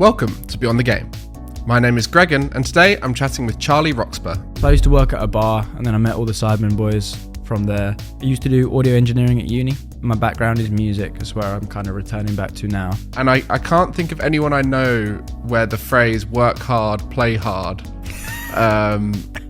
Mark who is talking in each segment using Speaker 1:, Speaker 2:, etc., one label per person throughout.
Speaker 1: Welcome to Beyond the Game. My name is Gregan, and today I'm chatting with Charlie Roxburgh.
Speaker 2: So I used to work at a bar, and then I met all the Sidemen boys from there. I used to do audio engineering at uni. My background is music, that's where I'm kind of returning back to now.
Speaker 1: And I can't think of anyone I know where the phrase work hard, play hard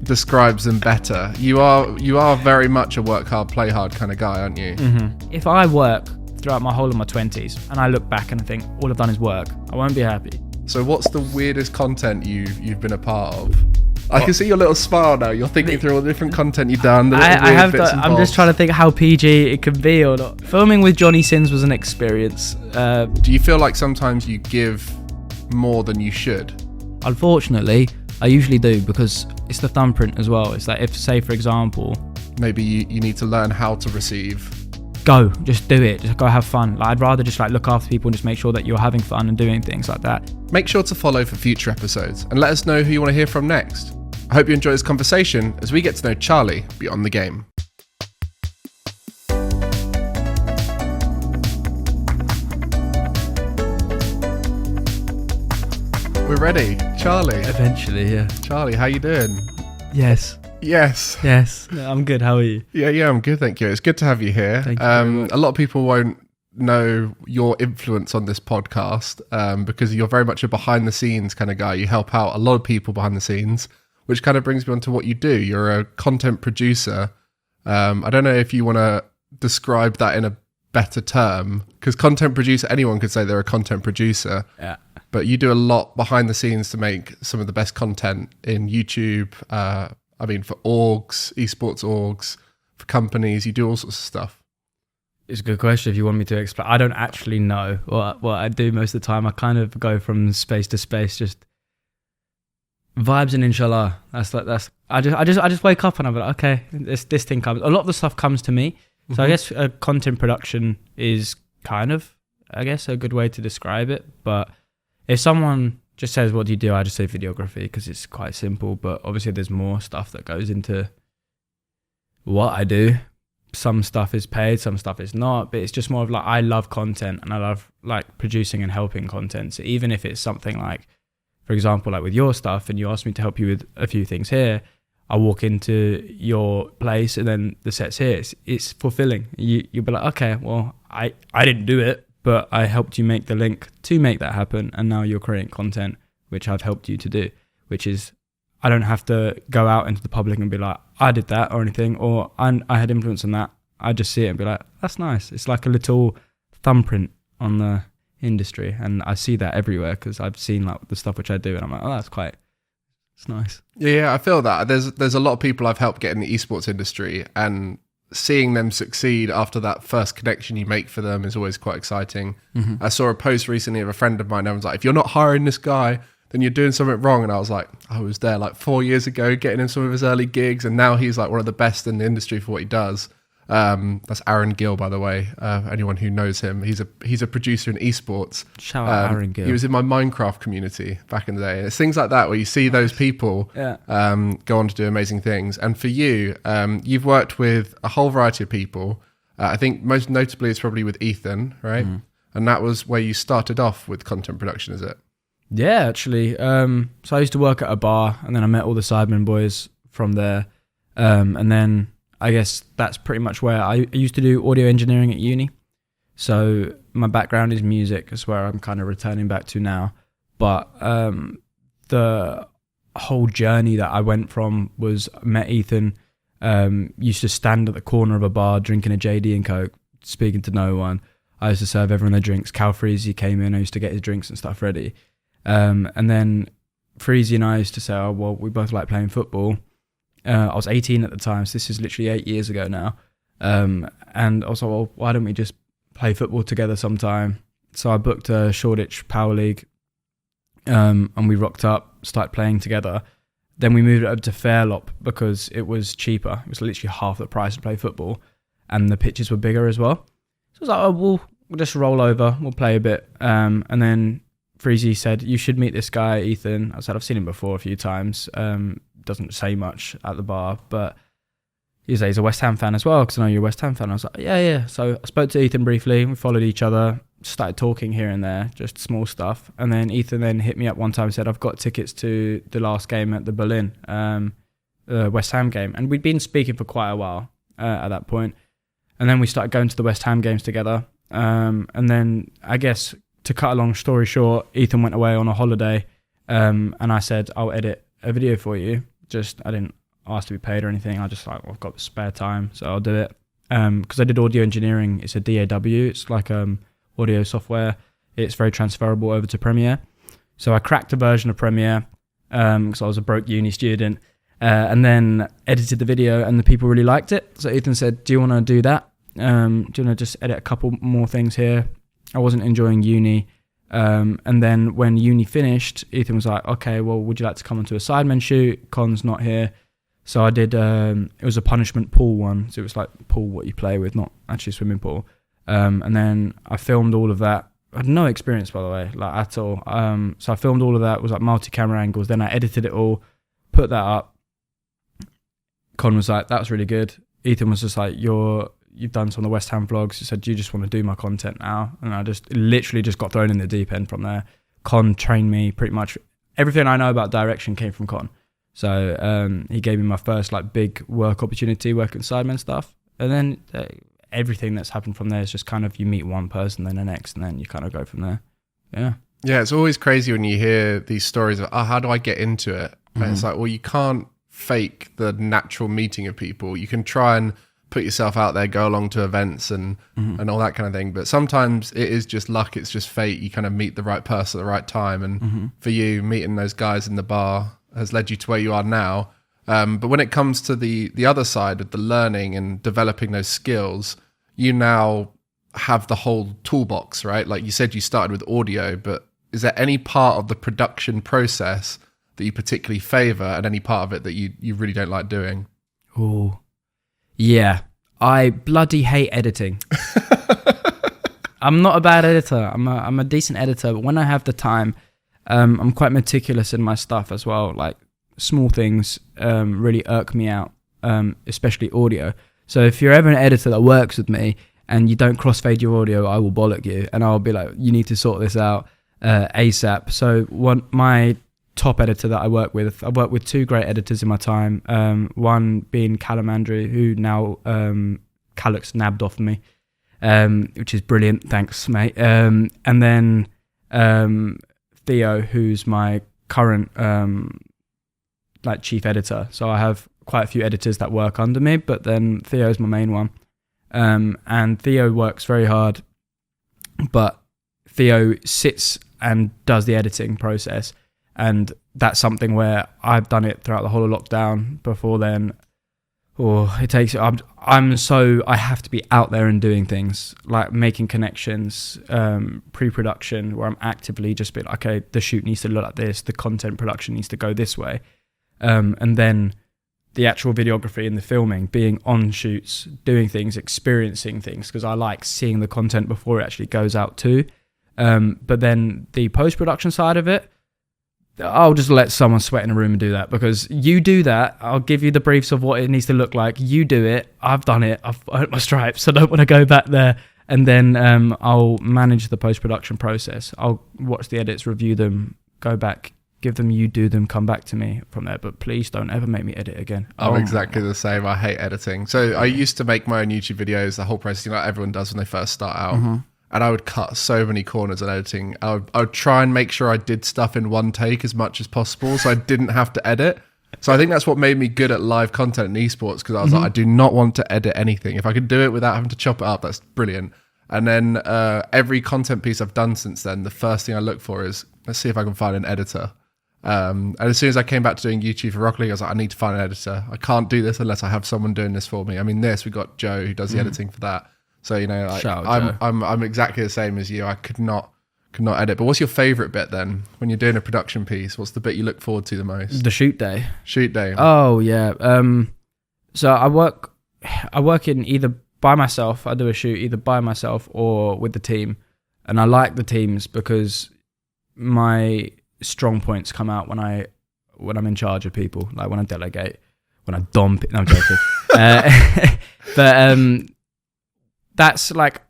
Speaker 1: describes them better. You are very much a work hard, play hard kind of guy, aren't you?
Speaker 2: Mm-hmm. If I work throughout my whole of my 20s and I look back and I think all I've done is work, I won't be happy.
Speaker 1: So what's the weirdest content you've been a part of? I can see your little smile now. You're thinking through all the different content you've done.
Speaker 2: I'm just trying to think how PG it could be or not. Filming with Johnny Sins was an experience.
Speaker 1: Do you feel like sometimes you give more than you should?
Speaker 2: Unfortunately, I usually do, because it's the thumbprint as well. It's like, if, say for example,
Speaker 1: maybe you need to learn how to receive.
Speaker 2: Just do it. Just go have fun. I'd rather just look after people and just make sure that you're having fun and doing things like that.
Speaker 1: Make sure to follow for future episodes and let us know who you want to hear from next. I hope you enjoy this conversation as we get to know Charlie beyond the game. We're ready. Charlie.
Speaker 2: Eventually, yeah.
Speaker 1: Charlie, how you doing?
Speaker 2: Yes. No, I'm good. How are you?
Speaker 1: Yeah, I'm good, thank you. It's good to have you here.
Speaker 2: Thank you
Speaker 1: a lot of people won't know your influence on this podcast because you're very much a behind the scenes kind of guy. You help out a lot of people behind the scenes, which kind of brings me on to what you do. You're a content producer. I don't know if you want to describe that in a better term, because content producer, anyone could say they're a content producer.
Speaker 2: Yeah.
Speaker 1: But you do a lot behind the scenes to make some of the best content in YouTube. For orgs, esports orgs, for companies, you do all sorts of stuff.
Speaker 2: It's a good question if you want me to explain. I don't actually know what I do most of the time. I kind of go from space to space, just vibes and inshallah. I just wake up and I'm like, okay, this thing comes. A lot of the stuff comes to me. So I guess content production is kind of, I guess, a good way to describe it. But if someone just says, what do you do? I just say videography, because it's quite simple. But obviously there's more stuff that goes into what I do. Some stuff is paid, some stuff is not. But it's just more of I love content, and I love producing and helping content. So even if it's something for example, with your stuff, and you ask me to help you with a few things here, I walk into your place and then the set's here. It's fulfilling. You'll be like, okay, well, I didn't do it, but I helped you make the link to make that happen, and now you're creating content, which I've helped you to do, which is, I don't have to go out into the public and be like, I did that or anything, or I had influence on that. I just see it and be like, that's nice. It's like a little thumbprint on the industry, and I see that everywhere because I've seen the stuff which I do, and I'm like, oh, it's nice.
Speaker 1: Yeah, I feel that. There's a lot of people I've helped get in the esports industry, and seeing them succeed after that first connection you make for them is always quite exciting. Mm-hmm. I saw a post recently of a friend of mine. I was like, if you're not hiring this guy, then you're doing something wrong. And I was like, I was there 4 years ago getting him some of his early gigs, and now he's one of the best in the industry for what he does. That's Aaron Gill, by the way. Anyone who knows him, he's a producer in esports.
Speaker 2: Shout out Aaron Gill.
Speaker 1: He was in my Minecraft community back in the day. And it's things like that where you see those people go on to do amazing things. And for you, you've worked with a whole variety of people. I think most notably it's probably with Ethan, right? Mm. And that was where you started off with content production, is it?
Speaker 2: Yeah, actually. So I used to work at a bar, and then I met all the Sidemen boys from there. And then I guess that's pretty much where I used to do audio engineering at uni. So my background is music. That's where I'm kind of returning back to now. But the whole journey that I went from was, met Ethan, used to stand at the corner of a bar drinking a JD and Coke, speaking to no one. I used to serve everyone their drinks. Cal Freezy came in. I used to get his drinks and stuff ready. And then Freezy and I used to say, oh, well, we both like playing football. I was 18 at the time, so this is literally 8 years ago now. And I was like, well, why don't we just play football together sometime? So I booked a Shoreditch Power League, and we rocked up, started playing together. Then we moved it over to Fairlop because it was cheaper. It was literally half the price to play football, and the pitches were bigger as well. So I was like, oh, we'll just roll over, we'll play a bit. And then Freezy said, you should meet this guy, Ethan. I said, I've seen him before a few times. Doesn't say much at the bar, but he's a West Ham fan as well, because I know you're a West Ham fan. I was like, yeah. So I spoke to Ethan briefly, we followed each other, started talking here and there, just small stuff. And then Ethan then hit me up one time and said, I've got tickets to the last game at the Berlin, West Ham game. And we'd been speaking for quite a while at that point. And then we started going to the West Ham games together. And then I guess to cut a long story short, Ethan went away on a holiday. And I said, I'll edit a video for you. I didn't ask to be paid or anything. I just I've got spare time, so I'll do it. Because I did audio engineering. It's a DAW. It's like audio software. It's very transferable over to Premiere. So I cracked a version of Premiere because I was a broke uni student, and then edited the video, and the people really liked it. So Ethan said, do you want to do that? Do you want to just edit a couple more things here? I wasn't enjoying uni. And then when uni finished, Ethan was like, okay, well, would you like to come onto a Sidemen shoot? Con's not here. So I did, it was a punishment pool one. So it was like pool what you play with, not actually swimming pool. And then I filmed all of that. I had no experience, by the way, like at all. So I filmed all of that. It was like multi-camera angles. Then I edited it all, put that up. Con was like, that was really good. Ethan was just like, you've done some of the West Ham vlogs. He said, do you just want to do my content now? And I just literally just got thrown in the deep end from there. Con trained me pretty much. Everything I know about direction came from Con. So he gave me my first like big work opportunity working Sidemen stuff. And then everything that's happened from there is just kind of you meet one person, then the next, and then you kind of go from there. Yeah.
Speaker 1: Yeah, it's always crazy when you hear these stories of, how do I get into it? And it's like, well, you can't fake the natural meeting of people. You can try and put yourself out there, go along to events and all that kind of thing. But sometimes it is just luck. It's just fate. You kind of meet the right person at the right time. And for you, meeting those guys in the bar has led you to where you are now. But when it comes to the other side of the learning and developing those skills, you now have the whole toolbox, right? Like you said, you started with audio, but is there any part of the production process that you particularly favor and any part of it that you really don't like doing?
Speaker 2: Oh, yeah. I bloody hate editing. I'm not a bad editor. I'm a decent editor, but when I have the time, I'm quite meticulous in my stuff as well. Like small things really irk me out, especially audio. So if you're ever an editor that works with me and you don't crossfade your audio, I will bollock you and I'll be like, you need to sort this out ASAP. So my top editor that I work with two great editors in my time. One being Callum Andrew, who now Callux's nabbed off me, which is brilliant. Thanks, mate. And then Theo, who's my current like chief editor. So I have quite a few editors that work under me, but then Theo's my main one. And Theo works very hard, but Theo sits and does the editing process. And that's something where I've done it throughout the whole of lockdown. Before then, it takes. I have to be out there and doing things like making connections, pre-production, where I'm actively just being like, okay, the shoot needs to look like this, the content production needs to go this way, and then the actual videography and the filming, being on shoots, doing things, experiencing things, because I like seeing the content before it actually goes out too. But then the post-production side of it, I'll just let someone sweat in a room and do that, because you do that. I'll give you the briefs of what it needs to look like. You do it. I've done it. I've earned my stripes. So I don't want to go back there. And then I'll manage the post-production process. I'll watch the edits, review them, go back, give them, you do them, come back to me from there. But please don't ever make me edit again.
Speaker 1: I'm exactly the same. I hate editing. So I used to make my own YouTube videos, the whole process, like everyone does when they first start out. And I would cut so many corners in editing. I would try and make sure I did stuff in one take as much as possible so I didn't have to edit. So I think that's what made me good at live content in esports, because I was like, I do not want to edit anything. If I could do it without having to chop it up, that's brilliant. And then every content piece I've done since then, the first thing I look for is, let's see if I can find an editor. And as soon as I came back to doing YouTube for Rocket League, I was like, I need to find an editor. I can't do this unless I have someone doing this for me. I mean, we got Joe who does the editing for that. So, you know, like, I'm exactly the same as you. I could not edit. But what's your favorite bit then when you're doing a production piece? What's the bit you look forward to the most?
Speaker 2: The shoot day.
Speaker 1: Shoot day.
Speaker 2: Oh yeah. So I work in either by myself. I do a shoot either by myself or with the team, and I like the teams because my strong points come out when I'm in charge of people. Like when I delegate, when I dom. No, I'm joking. But that's like,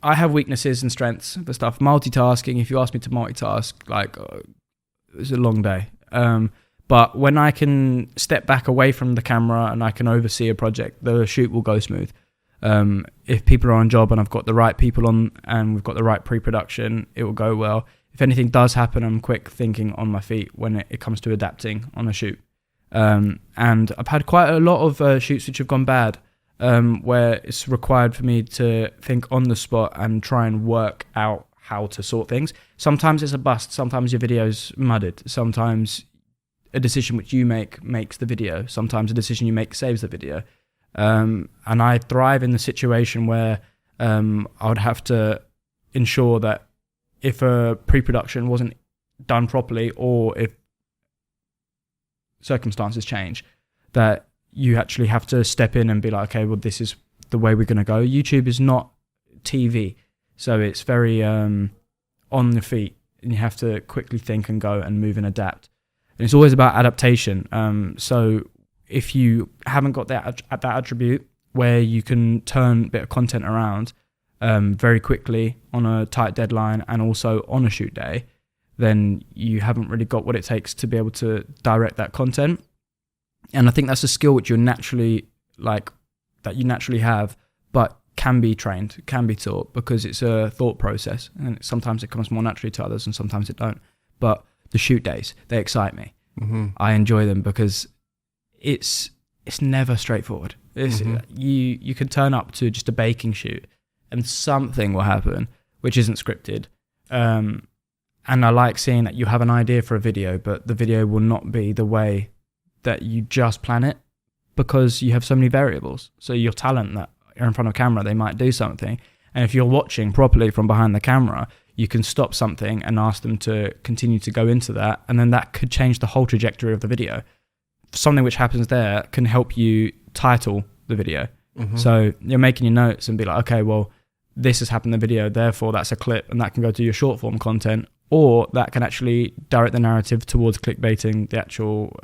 Speaker 2: I have weaknesses and strengths for stuff. Multitasking, if you ask me to multitask, like it's a long day. But when I can step back away from the camera and I can oversee a project, the shoot will go smooth. If people are on job and I've got the right people on and we've got the right pre-production, it will go well. If anything does happen, I'm quick thinking on my feet when it comes to adapting on a shoot. And I've had quite a lot of shoots which have gone bad, where it's required for me to think on the spot and try and work out how to sort things. Sometimes it's a bust. Sometimes your video's mudded. Sometimes a decision which you make makes the video. Sometimes a decision you make saves the video. And I thrive in the situation where I would have to ensure that if a pre-production wasn't done properly, or if circumstances change, that you actually have to step in and be like, okay, well, this is the way we're going to go. YouTube is not TV, so it's very on the feet, and you have to quickly think and go and move and adapt. And it's always about adaptation. So if you haven't got that attribute where you can turn a bit of content around very quickly on a tight deadline and also on a shoot day, then you haven't really got what it takes to be able to direct that content. And I think that's a skill which you're naturally that you naturally have, but can be trained, can be taught, because it's a thought process, and sometimes it comes more naturally to others and sometimes it don't. But the shoot days, they excite me. Mm-hmm. I enjoy them because it's never straightforward. You can turn up to just a baking shoot and something will happen which isn't scripted. And I like seeing that you have an idea for a video, but the video will not be the way that you just plan it, because you have so many variables. So your talent that are in front of camera, they might do something. And if you're watching properly from behind the camera, you can stop something and ask them to continue to go into that. And then that could change the whole trajectory of the video. Something which happens there can help you title the video. Mm-hmm. So you're making your notes and be like, okay, well, this has happened in the video, therefore that's a clip, and that can go to your short form content, or that can actually direct the narrative towards clickbaiting the actual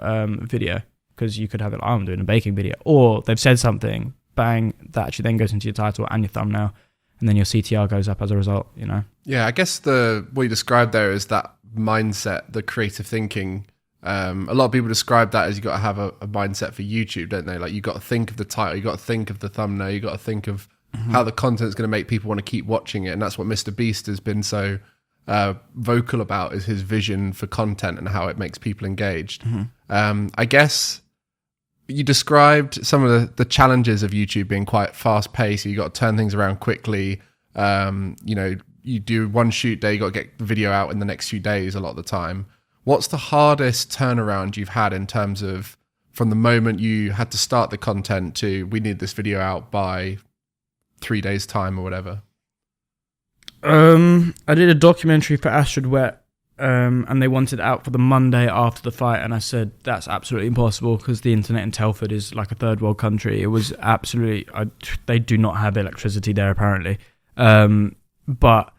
Speaker 2: video, because you could have it like, oh, I'm doing a baking video, or they've said something, bang, that actually then goes into your title and your thumbnail, and then your CTR goes up as a result, you know?
Speaker 1: Yeah, I guess what you described there is that mindset, the creative thinking. A lot of people describe that as you got to have a mindset for YouTube, don't they? Like, you got to think of the title, you got to think of the thumbnail, you got to think of how the content's going to make people want to keep watching it. And that's what Mr. Beast has been so vocal about, is his vision for content and how it makes people engaged. Mm-hmm. I guess you described some of the challenges of YouTube being quite fast paced. You got to turn things around quickly. You do one shoot day, you got to get the video out in the next few days a lot of the time. What's the hardest turnaround you've had in terms of from the moment you had to start the content to we need this video out by 3 days time or whatever?
Speaker 2: I did a documentary for Astrid Wet, and they wanted it out for the Monday after the fight, and I said that's absolutely impossible because the internet in Telford is like a third world country. It was absolutely they do not have electricity there apparently, but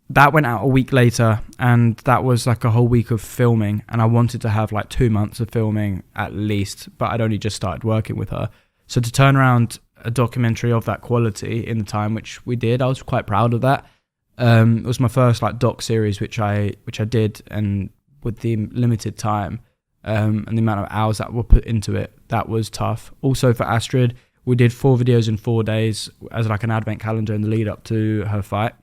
Speaker 2: that went out a week later, and that was like a whole week of filming, and I wanted to have like 2 months of filming at least, but I'd only just started working with her. So to turn around a documentary of that quality in the time which we did, I was quite proud of that. It was my first like doc series which I did, and with the limited time and the amount of hours that were put into it, that was tough. Also for Astrid, we did 4 videos in 4 days as like an advent calendar in the lead up to her fight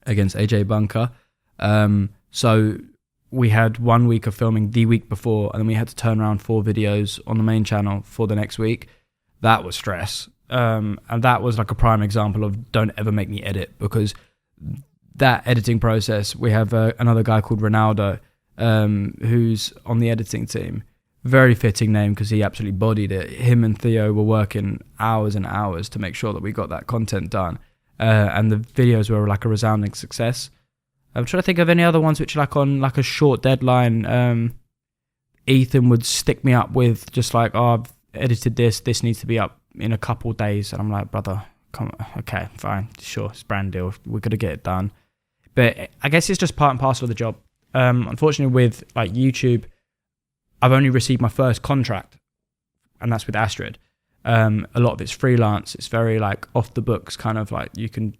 Speaker 2: against AJ Bunker. So we had 1 week of filming the week before, and then we had to turn around 4 videos on the main channel for the next week. That was stress. And that was like a prime example of don't ever make me edit, because that editing process, we have another guy called Ronaldo, who's on the editing team. Very fitting name because he absolutely bodied it. Him and Theo were working hours and hours to make sure that we got that content done. And the videos were like a resounding success. I'm trying to think of any other ones which are like on like a short deadline. Ethan would stick me up with just like, oh, I've edited this needs to be up in a couple of days. And I'm like, brother, come on. Okay, fine, sure, it's brand deal. We're going to get it done. But I guess it's just part and parcel of the job. Unfortunately with like YouTube, I've only received my first contract, and that's with Astrid. A lot of it's freelance. It's very like off the books, kind of like you can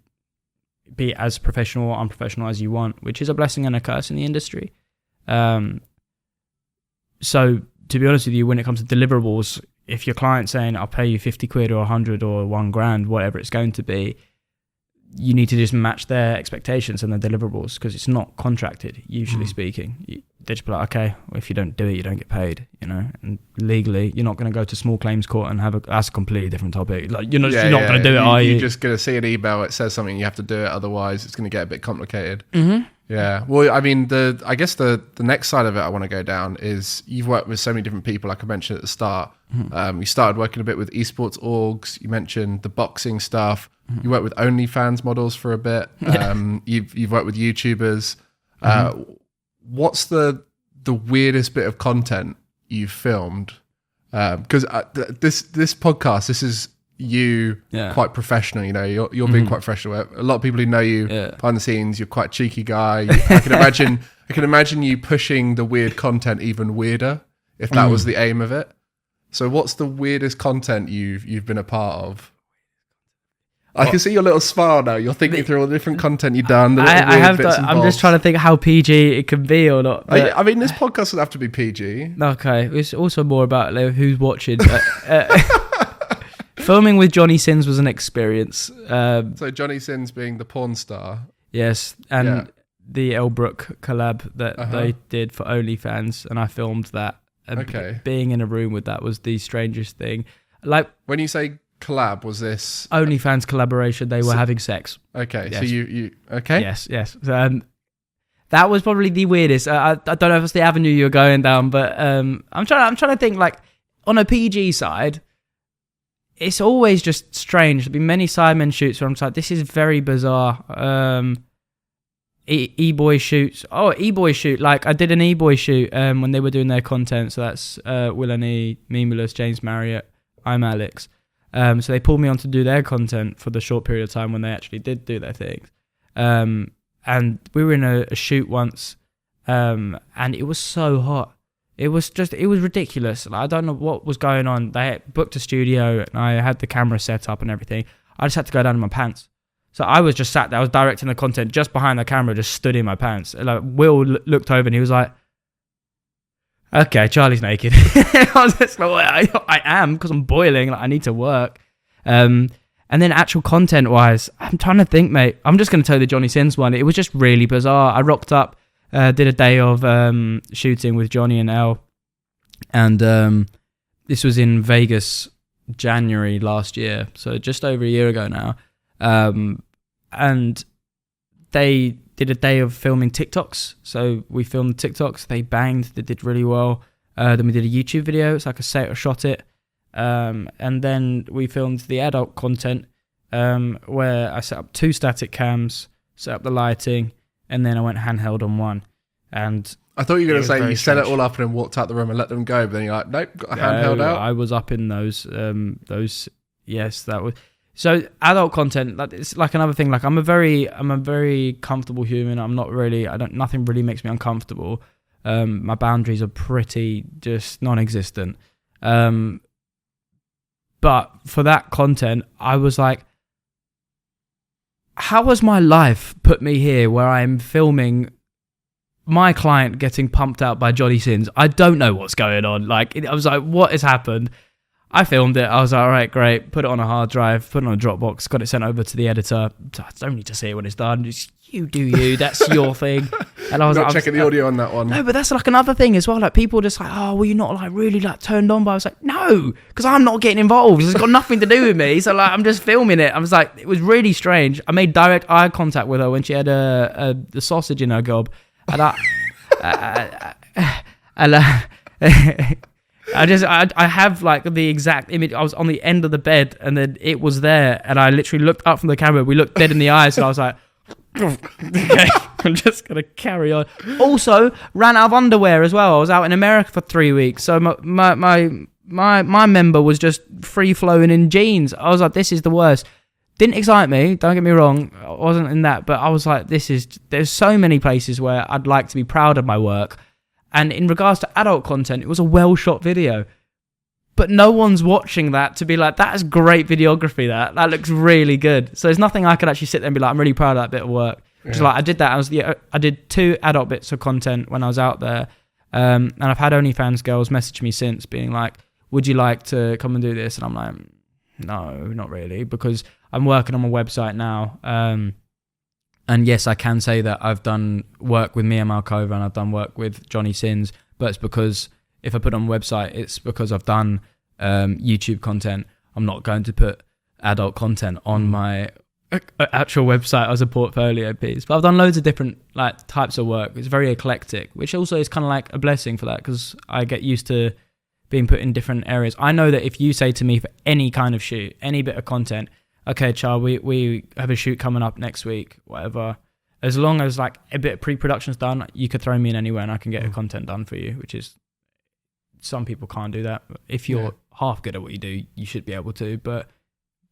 Speaker 2: be as professional or unprofessional as you want, which is a blessing and a curse in the industry. So to be honest with you, when it comes to deliverables, if your client's saying I'll pay you 50 quid or 100 or 1 grand, whatever it's going to be, you need to just match their expectations and their deliverables, because it's not contracted, usually speaking. They just be like, okay, well, if you don't do it, you don't get paid, you know. And legally, you're not going to go to small claims court and that's a completely different topic. Like, you're not going to do it, are you?
Speaker 1: You're just going to see an email, it says something, you have to do it, otherwise it's going to get a bit complicated.
Speaker 2: Mm-hmm.
Speaker 1: Yeah. Well, I mean, I guess the next side of it I want to go down is you've worked with so many different people, like I mentioned at the start. You started working a bit with esports orgs. You mentioned the boxing stuff. You worked with OnlyFans models for a bit. You've worked with YouTubers. What's the weirdest bit of content you've filmed? Because this podcast, this is you quite professional. You know, you're being quite professional. A lot of people who know you behind the scenes, you're quite a cheeky guy. I can imagine you pushing the weird content even weirder if that was the aim of it. So what's the weirdest content you've been a part of? I can see your little smile now. You're thinking through all the different content you've done.
Speaker 2: I'm just trying to think how PG it can be or not.
Speaker 1: I mean, this podcast doesn't have to be PG.
Speaker 2: Okay, it's also more about like, who's watching. Filming with Johnny Sins was an experience.
Speaker 1: So Johnny Sins being the porn star.
Speaker 2: Yes, and the Elle Brooke collab that they did for OnlyFans, and I filmed that. And being in a room with that was the strangest thing. Like,
Speaker 1: when you say collab, was this
Speaker 2: OnlyFans collaboration? They were having sex.
Speaker 1: Okay,
Speaker 2: yes.
Speaker 1: So you okay?
Speaker 2: Yes. That was probably the weirdest. I don't know if it's the avenue you're going down, but I'm trying to think, like, on a PG side, it's always just strange. There've been many Sidemen shoots where I'm like, this is very bizarre. E-boy shoots. Oh, E-boy shoot. Like, I did an E-boy shoot when they were doing their content. So that's Will and E, Memulus, James Marriott, I'm Alex. So they pulled me on to do their content for the short period of time when they actually did do their things. And we were in a shoot once, and it was so hot. It was ridiculous. Like, I don't know what was going on. They had booked a studio, and I had the camera set up and everything. I just had to go down in my pants. So I was just sat there. I was directing the content just behind the camera, just stood in my pants. And like, Will looked over and he was like, okay, Charlie's naked. I was just like, well, I am, because I'm boiling. Like, I need to work. And then actual content-wise, I'm trying to think, mate. I'm just going to tell you the Johnny Sins one. It was just really bizarre. I rocked up, did a day of shooting with Johnny and Elle. And this was in Vegas, January last year. So just over a year ago now. And they did a day of filming TikToks. So we filmed TikToks. They banged. They did really well. Then we did a YouTube video. It's like a shot it. And then we filmed the adult content where I set up 2 static cams, set up the lighting, and then I went handheld on one. And
Speaker 1: I thought you were going to say you set it all up and then walked out the room and let them go, but then you're like, nope, got a handheld out.
Speaker 2: I was up in those. Yes, that was. So adult content, like, it's like another thing. Like, I'm a very comfortable human. Nothing really makes me uncomfortable. My boundaries are pretty just non-existent. But for that content, I was like, how has my life put me here where I'm filming my client getting pumped out by Johnny Sins? I don't know what's going on. Like, I was like, what has happened? I filmed it. I was like, all right, great. Put it on a hard drive, put it on a Dropbox, got it sent over to the editor. I don't need to see it when it's done. Just, you do you. That's your thing. And I was
Speaker 1: not checking the audio on that one.
Speaker 2: No, but that's like another thing as well. Like, people just like, oh, were you not like really like turned on? But I was like, no, because I'm not getting involved. It's got nothing to do with me. So like, I'm just filming it. I was like, it was really strange. I made direct eye contact with her when she had the sausage in her gob, and I have like the exact image. I was on the end of the bed and then it was there, and I literally looked up from the camera. We looked dead in the eyes, and I was like, okay, I'm just gonna carry on. Also, ran out of underwear as well. I was out in America for 3 weeks, so my member was just free flowing in jeans. I was like, this is the worst. Didn't excite me, don't get me wrong. I wasn't in that, but I was like, there's so many places where I'd like to be proud of my work. And in regards to adult content, it was a well-shot video. but no one's watching that to be like, that is great videography. That looks really good. So there's nothing I could actually sit there and be like, I'm really proud of that bit of work. Just like I did that. I did 2 adult bits of content when I was out there, and I've had OnlyFans girls message me since, being like, "Would you like to come and do this?" And I'm like, "No, not really," because I'm working on my website now. And yes, I can say that I've done work with Mia Malkova and I've done work with Johnny Sins, but it's because if I put on a website, it's because I've done YouTube content. I'm not going to put adult content on my actual website as a portfolio piece. But I've done loads of different like types of work. It's very eclectic, which also is kind of like a blessing for that, because I get used to being put in different areas. I know that if you say to me for any kind of shoot, any bit of content, okay, Char, we have a shoot coming up next week, whatever, as long as like a bit of pre-production's done, you could throw me in anywhere and I can get a content done for you, which is, some people can't do that. If you're half good at what you do, you should be able to, but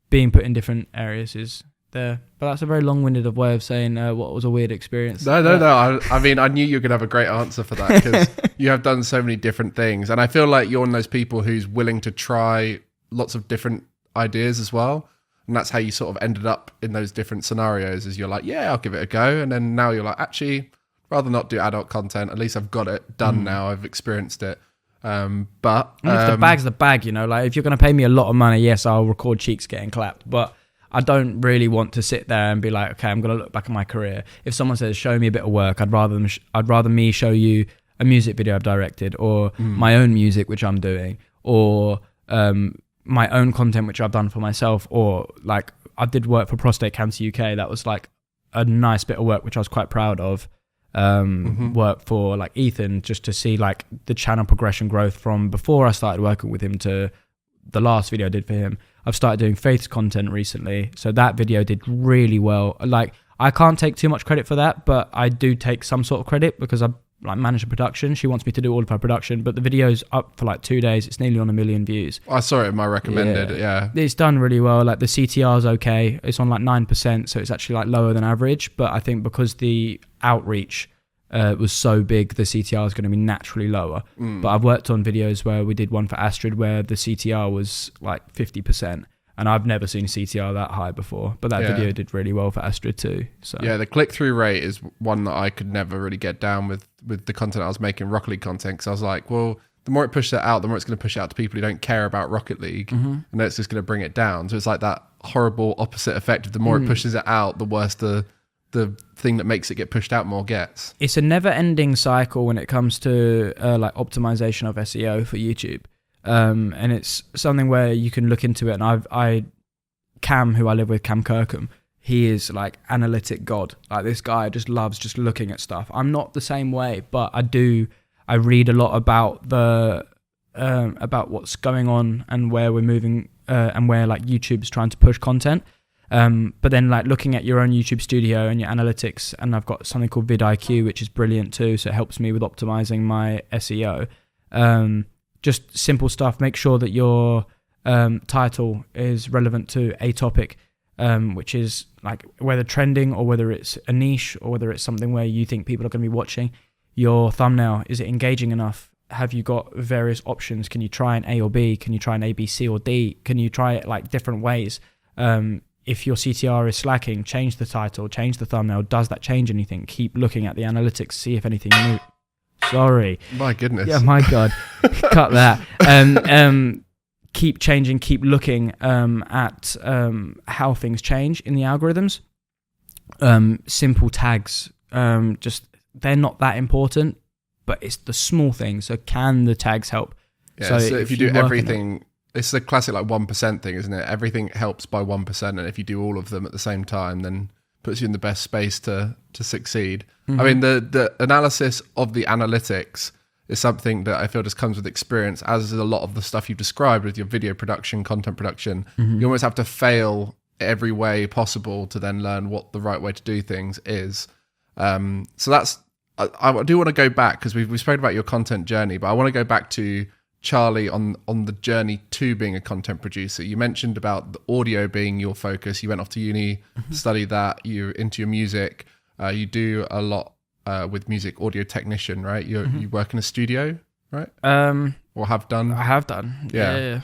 Speaker 2: being put in different areas is there. But that's a very long-winded way of saying what was a weird experience.
Speaker 1: No. I mean, I knew you were going to have a great answer for that, because you have done so many different things. And I feel like you're one of those people who's willing to try lots of different ideas as well. And that's how you sort of ended up in those different scenarios, is you're like, yeah, I'll give it a go. And then now you're like, actually, rather not do adult content. At least I've got it done now. I've experienced it. But
Speaker 2: if the bag's the bag, you know, like if you're going to pay me a lot of money, yes, I'll record cheeks getting clapped. But I don't really want to sit there and be like, okay, I'm going to look back at my career. If someone says, show me a bit of work, I'd rather me show you a music video I've directed, or my own music, which I'm doing, or my own content, which I've done for myself, or like I did work for Prostate Cancer UK. That was like a nice bit of work, which I was quite proud of. Work for like Ethan, just to see like the channel progression growth from before I started working with him to the last video I did for him. I've started doing Faith's content recently, so that video did really well. Like I can't take too much credit for that, but I do take some sort of credit because I like manage the production. She wants me to do all of her production, but the video's up for like 2 days. It's nearly on 1 million views.
Speaker 1: I saw it in my recommended. Yeah,
Speaker 2: it's done really well. Like the CTR's okay. It's on like 9%, so it's actually like lower than average. But I think because the outreach was so big, the CTR is going to be naturally lower. But I've worked on videos where we did one for Astrid where the CTR was like 50%, and I've never seen CTR that high before. But that video did really well for Astrid too. So
Speaker 1: yeah, the click-through rate is one that I could never really get down with the content I was making, Rocket League content, because I was like, well, the more it pushes it out, the more it's going to push it out to people who don't care about Rocket League, and then it's just going to bring it down. So it's like that horrible opposite effect of the more it pushes it out, the worse the thing that makes it get pushed out more gets. It's
Speaker 2: a never-ending cycle when it comes to like optimization of SEO for YouTube, and it's something where you can look into it. And Cam, who I live with, Cam Kirkham, he is like analytic god. Like this guy just loves just looking at stuff. I'm not the same way, but I read a lot about about what's going on and where we're moving, and where like YouTube's trying to push content. But then like looking at your own YouTube studio and your analytics, and I've got something called VidIQ, which is brilliant too. So it helps me with optimizing my SEO. Just simple stuff. Make sure that your title is relevant to a topic, which is like whether trending or whether it's a niche or whether it's something where you think people are going to be watching. Your thumbnail, is it engaging enough? Have you got various options? Can you try an A or B? Can you try an A, B, C or D? Can you try it like different ways? If your CTR is slacking, change the title, change the thumbnail. Does that change anything? Keep looking at the analytics, see if anything new. Sorry.
Speaker 1: My goodness.
Speaker 2: Yeah, my God. Cut that. Keep changing, keep looking at how things change in the algorithms. Simple tags, just they're not that important, but it's the small things. So can the tags help?
Speaker 1: Yeah, so if you do everything... It's the classic like 1% thing, isn't it? Everything helps by 1%, and if you do all of them at the same time, then puts you in the best space to succeed. I mean, the analysis of the analytics is something that I feel just comes with experience, as is a lot of the stuff you've described with your video production, content production. You almost have to fail every way possible to then learn what the right way to do things is. So that's, I do want to go back, because we've spoken about your content journey, but I want to go back to Charlie on the journey to being a content producer. You mentioned about the audio being your focus. You went off to uni, studied that. You're into your music. You do a lot with music, audio technician, right? You work in a studio, right? or have done?
Speaker 2: I have done.
Speaker 1: Yeah.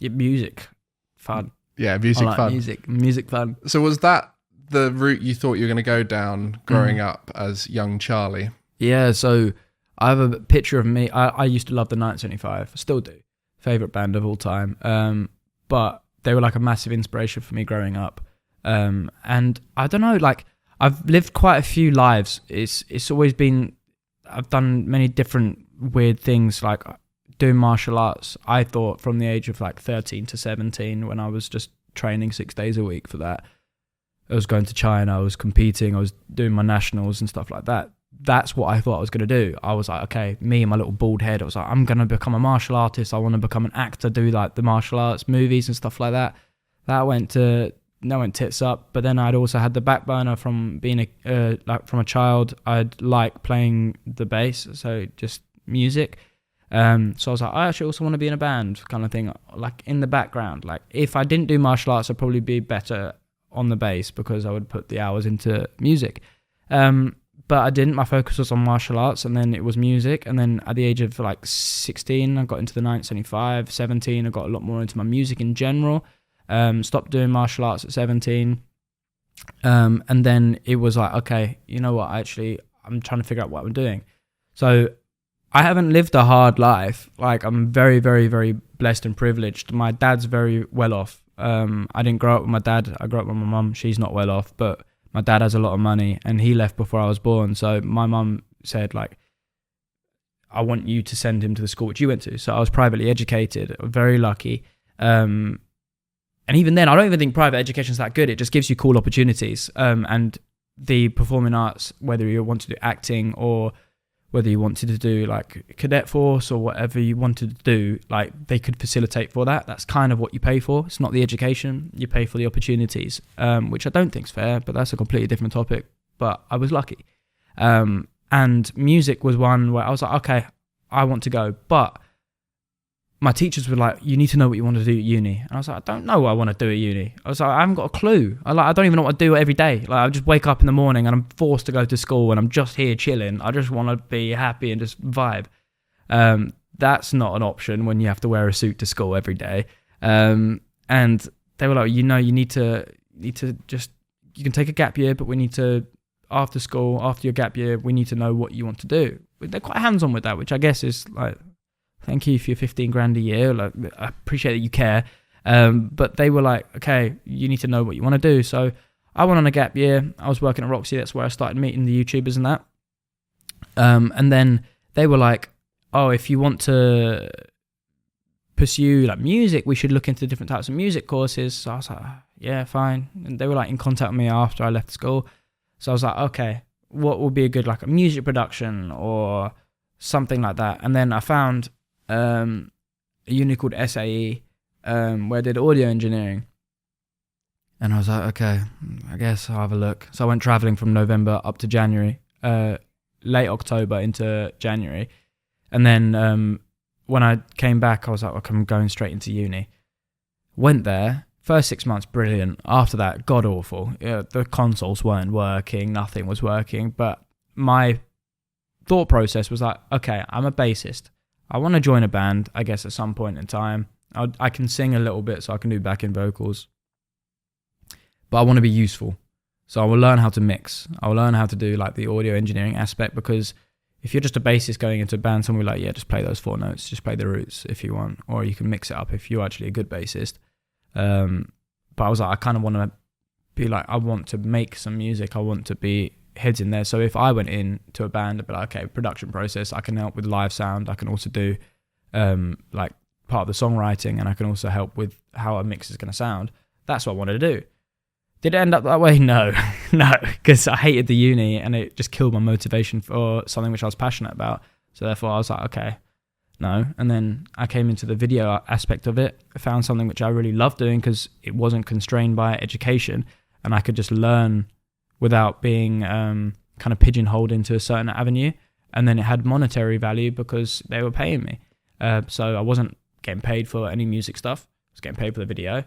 Speaker 2: Music, fun.
Speaker 1: Yeah, music
Speaker 2: I like
Speaker 1: fun.
Speaker 2: Music fun.
Speaker 1: So was that the route you thought you were going to go down growing up as young Charlie?
Speaker 2: Yeah, so I have a picture of me. I used to love the 1975. I still do. Favorite band of all time. But they were like a massive inspiration for me growing up. And I don't know, like I've lived quite a few lives. It's always been, I've done many different weird things, like doing martial arts. I thought from the age of like 13 to 17, when I was just training 6 days a week for that. I was going to China, I was competing, I was doing my nationals and stuff like that. That's what I thought I was going to do. I was like, okay, me and my little bald head, I was like, I'm going to become a martial artist. I want to become an actor, do like the martial arts movies and stuff like that. That went tits up. But then I'd also had the back burner from being from a child. I'd like playing the bass, so just music. So I was like, I actually also want to be in a band kind of thing, like in the background. Like if I didn't do martial arts, I'd probably be better on the bass because I would put the hours into music. But I didn't. My focus was on martial arts, and then it was music. And then at the age of like 16, I got into the 1975. 17, I got a lot more into my music in general. Stopped doing martial arts at 17. And then it was like, okay, you know what? Actually, I'm trying to figure out what I'm doing. So I haven't lived a hard life. Like I'm very, very, very blessed and privileged. My dad's very well off. I didn't grow up with my dad. I grew up with my mum. She's not well off, but my dad has a lot of money and he left before I was born. So my mum said, like, I want you to send him to the school which you went to. So I was privately educated, very lucky. And even then, I don't even think private education is that good. It just gives you cool opportunities. And the performing arts, whether you want to do acting or whether you wanted to do like cadet force or whatever you wanted to do, like they could facilitate for that. That's kind of what you pay for. It's not the education, you pay for the opportunities, which I don't think is fair, but that's a completely different topic. But I was lucky. And music was one where I was like, okay, I want to go. But my teachers were like, you need to know what you want to do at uni. And I was like, I don't know what I want to do at uni. I was like, I haven't got a clue. I don't even know what I do every day. Like I just wake up in the morning and I'm forced to go to school and I'm just here chilling. I just want to be happy and just vibe. That's not an option when you have to wear a suit to school every day. And they were like, you need to just, you can take a gap year, but we need to, after school, after your gap year, we need to know what you want to do. They're quite hands-on with that, which I guess is like, thank you for your 15 grand a year. Like, I appreciate that you care. But they were like, okay, you need to know what you want to do. So I went on a gap year. I was working at Roxburgh. That's where I started meeting the YouTubers and that. And then they were like, oh, if you want to pursue like music, we should look into different types of music courses. So I was like, yeah, fine. And they were like in contact with me after I left school. So I was like, okay, what would be a good, like a music production or something like that? And then I found a uni called SAE, where I did audio engineering. And I was like, okay, I guess I'll have a look. So I went traveling from November up to January, late October into January. And then when I came back, I was like, okay, I'm going straight into uni. Went there. First 6 months, brilliant. After that, god awful. The consoles weren't working. Nothing was working. But my thought process was like, okay, I'm a bassist. I want to join a band, I guess, at some point in time. I can sing a little bit, so I can do backing vocals. But I want to be useful. So I will learn how to mix. I will learn how to do like the audio engineering aspect, because if you're just a bassist going into a band, someone will be like, yeah, just play those 4 notes. Just play the roots if you want. Or you can mix it up if you're actually a good bassist. But I was like, I kind of want to be like, I want to make some music. I want to be heads in there. So if I went into a band, I'd be like, okay, production process, I can help with live sound. I can also do like part of the songwriting, and I can also help with how a mix is going to sound. That's what I wanted to do. Did it end up that way? No, because I hated the uni and it just killed my motivation for something which I was passionate about. So therefore I was like, okay, no. And then I came into the video aspect of it. I found something which I really loved doing because it wasn't constrained by education, and I could just learn without being kind of pigeonholed into a certain avenue. And then it had monetary value because they were paying me. So I wasn't getting paid for any music stuff. I was getting paid for the video.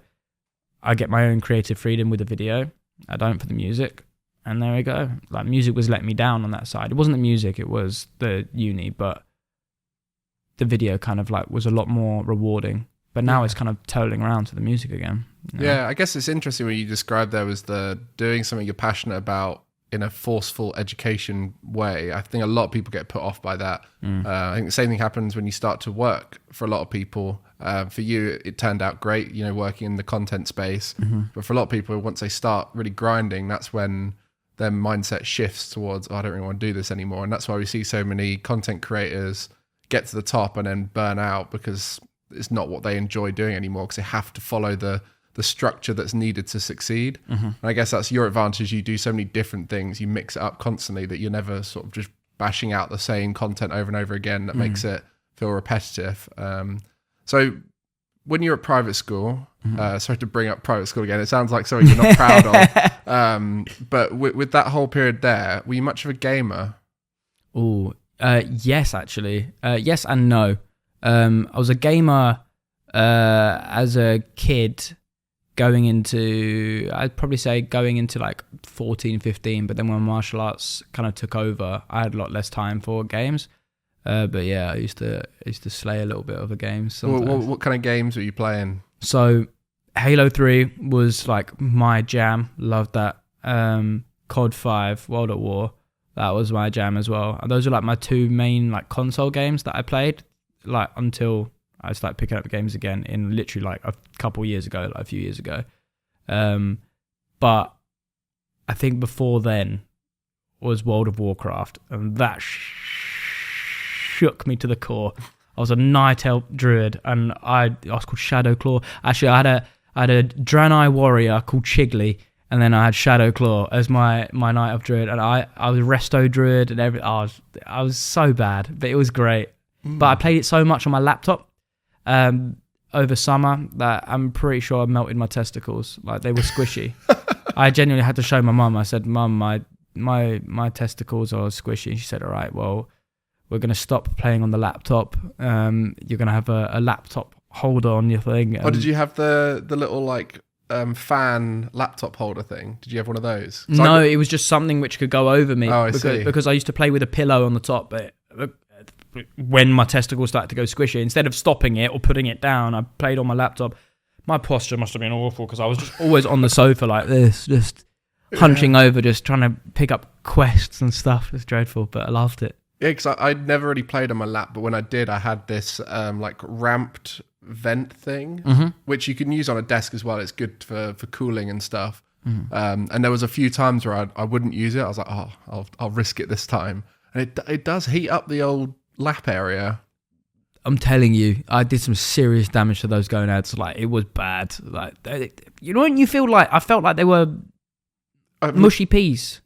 Speaker 2: I get my own creative freedom with the video. I don't for the music. And there we go. Like, music was letting me down on that side. It wasn't the music, it was the uni. But the video kind of like was a lot more rewarding. But now it's kind of totaling around to the music again.
Speaker 1: Yeah, I guess it's interesting when you described there was the doing something you're passionate about in a forceful education way. I think a lot of people get put off by that. I think the same thing happens when you start to work for a lot of people. For you, it turned out great, you know, working in the content space. But for a lot of people, once they start really grinding, that's when their mindset shifts towards, oh, I don't really want to do this anymore. And that's why we see so many content creators get to the top and then burn out because it's not what they enjoy doing anymore, because they have to follow the structure that's needed to succeed. And I guess that's your advantage. You do so many different things, you mix it up constantly that you're never sort of just bashing out the same content over and over again that makes it feel repetitive. So when you're at private school, sorry to bring up private school again, it sounds like something you're not proud of, but with that whole period there, were you much of a gamer?
Speaker 2: Yes, actually. Yes and no. I was a gamer as a kid, I'd probably say going into like 14, 15, but then when martial arts kind of took over, I had a lot less time for games. But yeah, I used to slay a little bit of the games sometimes.
Speaker 1: What kind of games were you playing?
Speaker 2: So Halo 3 was like my jam. Loved that. COD 5, World at War, that was my jam as well. And those are like my two main like console games that I played like until I started picking up games again in literally like a few years ago. But I think before then was World of Warcraft, and that shook me to the core. I was a Night Elf druid, and I was called Shadowclaw. Actually, I had a Draenei warrior called Chigley, and then I had Shadowclaw as my Night Elf druid, and I was Resto druid and everything. I was so bad, but it was great. But I played it so much on my laptop over summer that I'm pretty sure I melted my testicles. Like, they were squishy. I genuinely had to show my mum. I said, "Mum, my testicles are squishy." And she said, "All right, well, we're going to stop playing on the laptop. You're going to have a laptop holder on your thing."
Speaker 1: Or did you have the little like fan laptop holder thing? Did you have one of those?
Speaker 2: No, it was just something which could go over me.
Speaker 1: Oh, I see.
Speaker 2: Because I used to play with a pillow on the top, but when my testicles started to go squishy, instead of stopping it or putting it down, I played on my laptop. My posture must have been awful because I was just always on the sofa like this, just hunching over, just trying to pick up quests and stuff. It was dreadful, but I loved it.
Speaker 1: Yeah, because I'd never really played on my lap, but when I did, I had this like ramped vent thing, which you can use on a desk as well. It's good for cooling and stuff. And there was a few times where I wouldn't use it. I was like, oh, I'll risk it this time. And it does heat up the old lap area.
Speaker 2: I'm telling you, I did some serious damage to those gonads. Like, it was bad. Like, you know when you feel like, I felt like they were mushy peas.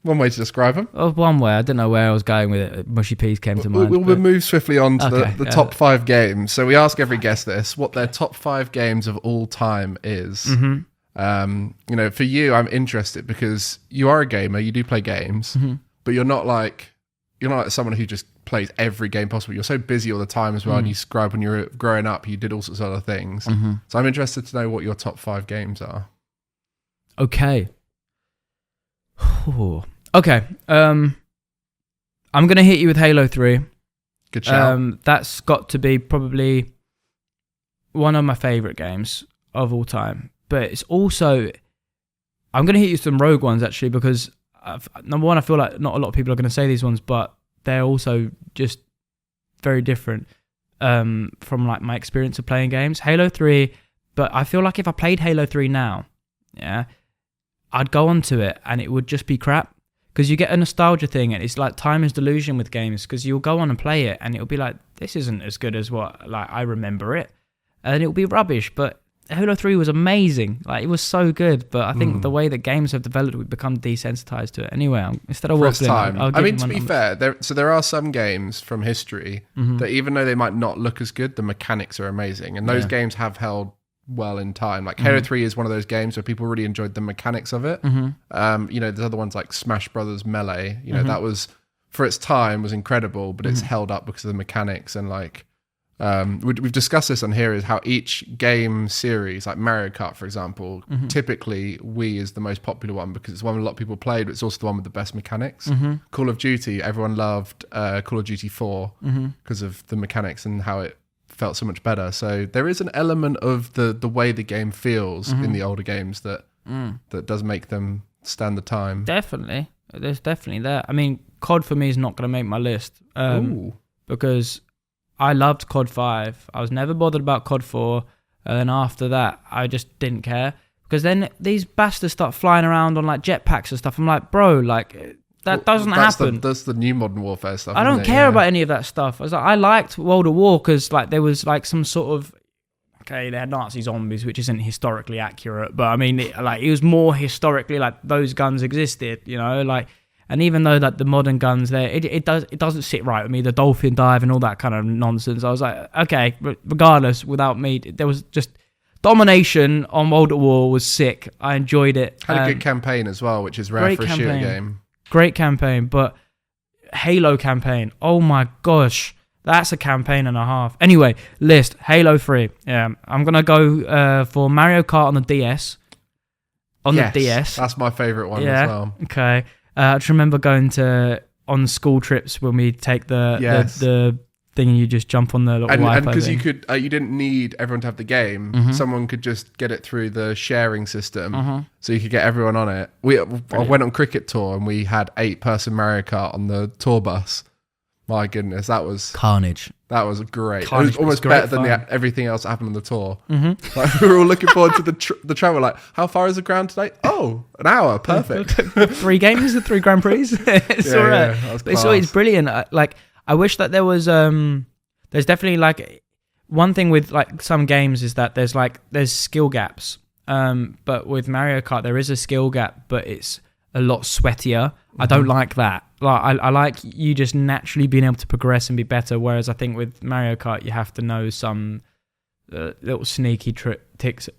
Speaker 1: One way to describe them.
Speaker 2: Oh, one way. I don't know where I was going with it. Mushy peas came to mind.
Speaker 1: We'll move swiftly on to the top 5 games. So we ask every guest this, what their top 5 games of all time is. You know, for you, I'm interested because you are a gamer, you do play games, but you're not like someone who just plays every game possible. You're so busy all the time as well, and you describe when you were growing up, you did all sorts of other things. So I'm interested to know what your top 5 games are.
Speaker 2: Okay. Okay. I'm going to hit you with Halo 3.
Speaker 1: Good shout.
Speaker 2: That's got to be probably one of my favourite games of all time. But it's also... I'm going to hit you with some rogue ones, actually, because number one, I feel like not a lot of people are going to say these ones, but they're also just very different from like my experience of playing games. Halo 3, but I feel like if I played Halo 3 now, I'd go onto it and it would just be crap. Because you get a nostalgia thing, and it's like time is delusion with games, because you'll go on and play it and it'll be like, this isn't as good as what like I remember it, and it'll be rubbish. But Halo 3 was amazing. Like, it was so good, but I think the way that games have developed, we've become desensitized to it. Anyway, instead of waffling, I'll give
Speaker 1: to be fair, there are some games from history that even though they might not look as good, the mechanics are amazing, and those games have held well in time. Like Halo 3 is one of those games where people really enjoyed the mechanics of it. You know, there's other ones like Smash Brothers Melee. You know, that was, for its time, was incredible, but it's held up because of the mechanics and like we've discussed this on here, is how each game series, like Mario Kart, for example, typically Wii is the most popular one because it's one a lot of people played, but it's also the one with the best mechanics. Call of Duty, everyone loved Call of Duty 4 because of the mechanics and how it felt so much better. So there is an element of the way the game feels in the older games that does make them stand the time.
Speaker 2: Definitely. There's definitely that. I mean, COD for me is not going to make my list because I loved COD 5. I was never bothered about COD 4. And then after that, I just didn't care. Because then these bastards start flying around on like jetpacks and stuff. I'm like, bro, like that doesn't happen.
Speaker 1: That's the new Modern Warfare stuff.
Speaker 2: I don't care about any of that stuff. I liked World at War because like there was like some sort of, okay, they had Nazi zombies, which isn't historically accurate. But I mean, it was more historically like those guns existed, you know, like. And even though that the modern guns there, it doesn't sit right with me. The dolphin dive and all that kind of nonsense. I was like, okay, regardless, without me, there was just domination on World at War was sick. I enjoyed it.
Speaker 1: Had a good campaign as well, which is rare for a shooter game.
Speaker 2: Great campaign, but Halo campaign. Oh my gosh, that's a campaign and a half. Anyway, list Halo 3. Yeah, I'm gonna go for Mario Kart on the DS. The DS,
Speaker 1: that's my favorite one as well.
Speaker 2: Okay. I just remember going on school trips when we take the thing and you just jump on the little Wi-Fi
Speaker 1: and because
Speaker 2: thing.
Speaker 1: you didn't need everyone to have the game. Someone could just get it through the sharing system, so you could get everyone on it. I went on cricket tour and we had 8-person Mario Kart on the tour bus. My goodness, that was
Speaker 2: carnage.
Speaker 1: That was great.
Speaker 2: Carnage,
Speaker 1: it was almost better than everything else that happened on the tour. Like, we were all looking forward to the travel. Like, how far is the ground today? Oh, an hour. Perfect.
Speaker 2: 3 games, 3 Grand Prix. It's all right. It's brilliant. Like, I wish that there was. There's definitely like one thing with like some games is that there's skill gaps. But with Mario Kart there is a skill gap, but it's a lot sweatier. I don't like that. Like I like you just naturally being able to progress and be better. Whereas I think with Mario Kart you have to know some little sneaky ticks.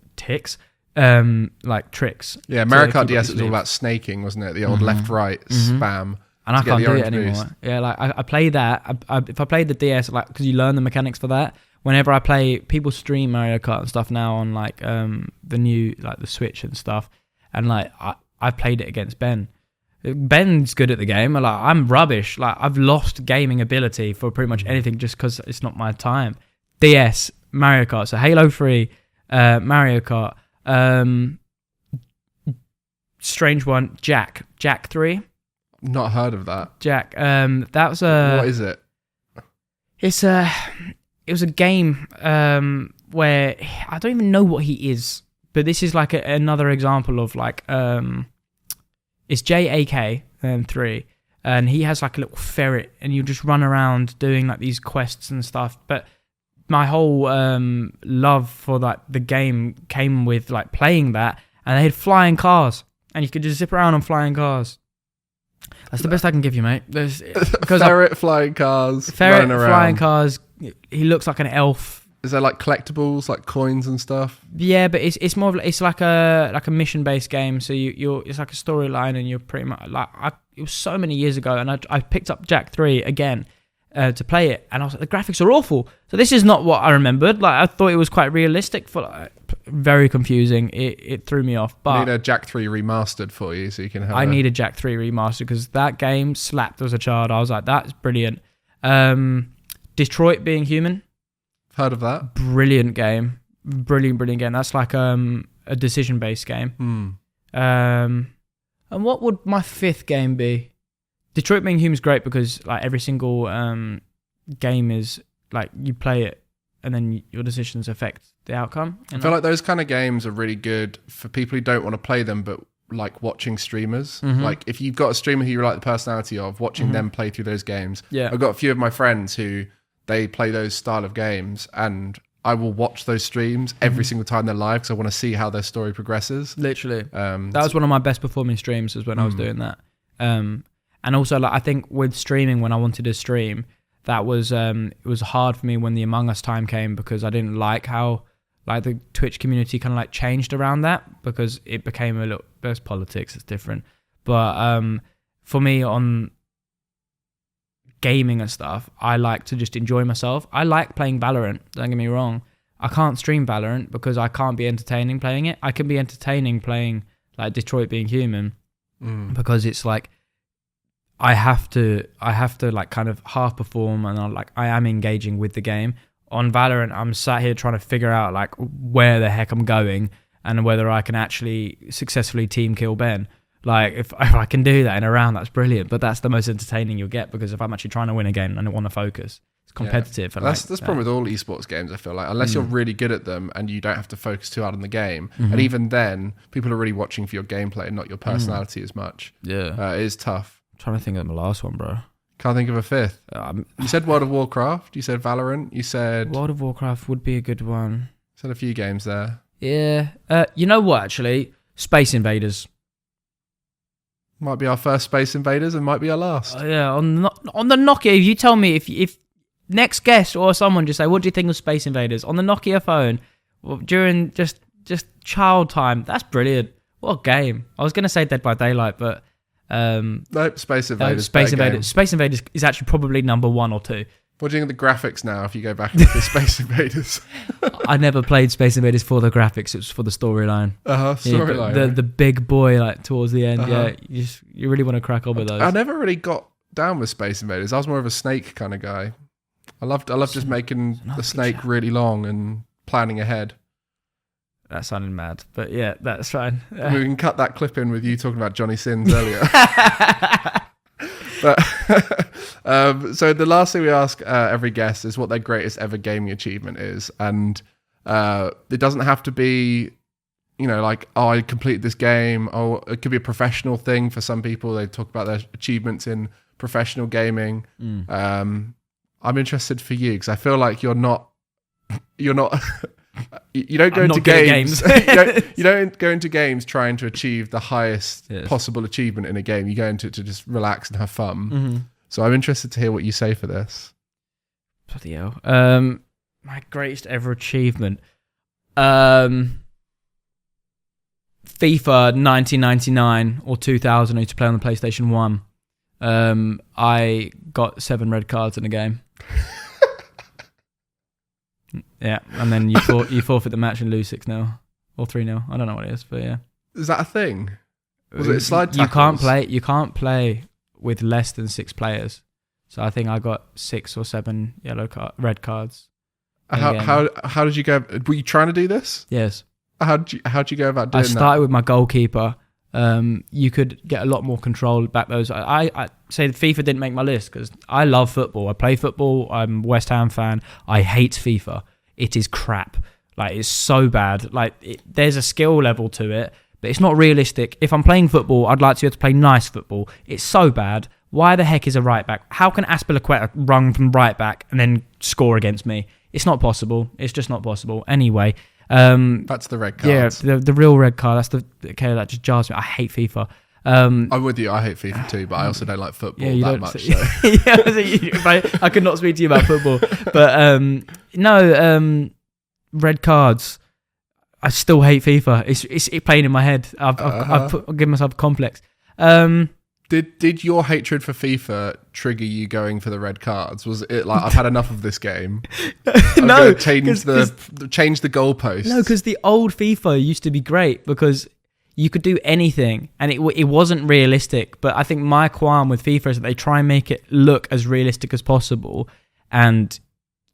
Speaker 2: Like tricks.
Speaker 1: Yeah, Mario Kart DS was all about snaking, wasn't it? The old left-right spam.
Speaker 2: And I can't do it anymore. Boost. Yeah, like I play that. If I played the DS, like because you learn the mechanics for that. Whenever I play, people stream Mario Kart and stuff now on like the new like the Switch and stuff, and like I've played it against Ben. Ben's good at the game. Like I'm rubbish. Like I've lost gaming ability for pretty much anything just because it's not my time. DS, Mario Kart. So Halo 3, Mario Kart. Strange one, Jack 3.
Speaker 1: Not heard of that.
Speaker 2: Jack. That was a.
Speaker 1: What is it?
Speaker 2: It was a game where I don't even know what he is, but this is like another example of like it's JAK 3, and he has like a little ferret, and you just run around doing like these quests and stuff. But my whole love for like the game came with like playing that, and they had flying cars, and you could just zip around on flying cars. That's the best I can give you, mate.
Speaker 1: Ferret flying cars.
Speaker 2: Ferret flying cars. He looks like an elf.
Speaker 1: Is there like collectibles, like coins and stuff?
Speaker 2: Yeah, but it's more of it's like a mission based game. So you're it's like a storyline, and you're pretty much like it was so many years ago, and I picked up Jack 3 again to play it, and I was like, the graphics are awful. So this is not what I remembered. Like I thought it was quite realistic. For like, very confusing. It threw me off. But
Speaker 1: I need a Jack 3 remastered for you, so you can have.
Speaker 2: I need a Jack 3 remastered because that game slapped as a child. I was like, that's brilliant. Detroit Being Human.
Speaker 1: Heard of that?
Speaker 2: Brilliant game. Brilliant game. That's like a decision-based game. And what would my 5th game be? Detroit Being Human is great because like every single game is like you play it and then your decisions affect the outcome.
Speaker 1: I feel like those kind of games are really good for people who don't want to play them but like watching streamers. Like if you've got a streamer who you like the personality of, watching them play through those games. Yeah, I've got a few of my friends who they play those style of games, and I will watch those streams every single time they're live because I want to see how their story progresses. Literally. That was one of my best performing streams was when I was doing that. And also like I think with streaming, when I wanted to stream, that was it was hard for me when the Among Us time came because I didn't like how like the Twitch community kind of like changed around that because it became a little, there's politics, it's different. But for me on
Speaker 2: gaming and stuff, I like to just enjoy myself. I like playing Valorant, don't get me wrong. I can't stream Valorant because I can't be entertaining playing it. I can be entertaining playing like Detroit Being Human because it's like I have to like kind of half perform, and I am engaging with the game. On Valorant, I'm sat here trying to figure out like where the heck I'm going and whether I can actually successfully team kill Ben. Like if I can do that in a round, that's brilliant. But that's the most entertaining you'll get, because if I'm actually trying to win a game and I want to focus, it's competitive.
Speaker 1: Yeah. That's the problem with all esports games. I feel like unless you're really good at them and you don't have to focus too hard on the game, and even then, people are really watching for your gameplay and not your personality as much. Yeah, it is tough.
Speaker 2: I'm trying to think of my last one, bro.
Speaker 1: Can't think of a fifth. You said World of Warcraft. You said Valorant. You said
Speaker 2: World of Warcraft would be a good one.
Speaker 1: Said a few games there.
Speaker 2: Yeah. You know what? Actually, Space Invaders.
Speaker 1: Might be our first Space Invaders and might be our last.
Speaker 2: Yeah, on the Nokia. If you tell me, if next guest or someone just say, what do you think of Space Invaders on the Nokia phone during just child time? That's brilliant. What a game. I was going to say Dead by Daylight, but
Speaker 1: nope, Space Invaders.
Speaker 2: Space Invaders is actually probably number 1 or 2.
Speaker 1: What do you think of the graphics now if you go back into Space Invaders?
Speaker 2: I never played Space Invaders for the graphics, it was for the storyline.
Speaker 1: Storyline.
Speaker 2: Yeah, the big boy like towards the end, you really want to crack on with those.
Speaker 1: I never really got down with Space Invaders. I was more of a Snake kind of guy. I loved just making the Snake really long and planning ahead.
Speaker 2: That sounded mad, but yeah, that's fine.
Speaker 1: We can cut that clip in with you talking about Johnny Sins earlier. But so the last thing we ask every guest is what their greatest ever gaming achievement is, and it doesn't have to be, like, oh, I completed this game. Oh, it could be a professional thing for some people. They talk about their achievements in professional gaming. I'm interested for you because I feel like you're not. You don't go into games. you don't go into games trying to achieve the highest possible achievement in a game. You go into it to just relax and have fun. So I'm interested to hear what you say for this.
Speaker 2: Bloody hell. My greatest ever achievement. FIFA 1999 or 2000. I used to play on the PlayStation 1. I got 7 red cards in a game. Yeah, and then you forfeit the match and lose 6-0 or 3-0. I don't know what it is, but yeah.
Speaker 1: Is that a thing? Was it slide tackles?
Speaker 2: You can't play with less than 6 players. So I think I got 6 or 7 red cards.
Speaker 1: How did you go? Were you trying to do this?
Speaker 2: Yes.
Speaker 1: How'd you go about doing that?
Speaker 2: I started with my goalkeeper. You could get a lot more control back those. I say FIFA didn't make my list because I love football. I play football. I'm a West Ham fan. I hate FIFA. It is crap. Like, it's so bad. Like, there's a skill level to it, but it's not realistic. If I'm playing football, I'd like to be able to play nice football. It's so bad. Why the heck is a right back? How can Aspilicueta run from right back and then score against me? It's not possible. It's just not possible. Anyway.
Speaker 1: That's the red card.
Speaker 2: Yeah, the real red card. That's that just jars me. I hate FIFA. I'm
Speaker 1: with you. I hate FIFA too, but I also don't like football that much.
Speaker 2: So. I could not speak to you about football, but no, red cards. I still hate FIFA. It's playing in my head. I've given myself a complex.
Speaker 1: Did your hatred for FIFA trigger you going for the red cards? Was it like, I've had enough of this game?
Speaker 2: No,
Speaker 1: change the goalposts.
Speaker 2: No, because the old FIFA used to be great because you could do anything and it wasn't realistic. But I think my qualm with FIFA is that they try and make it look as realistic as possible, and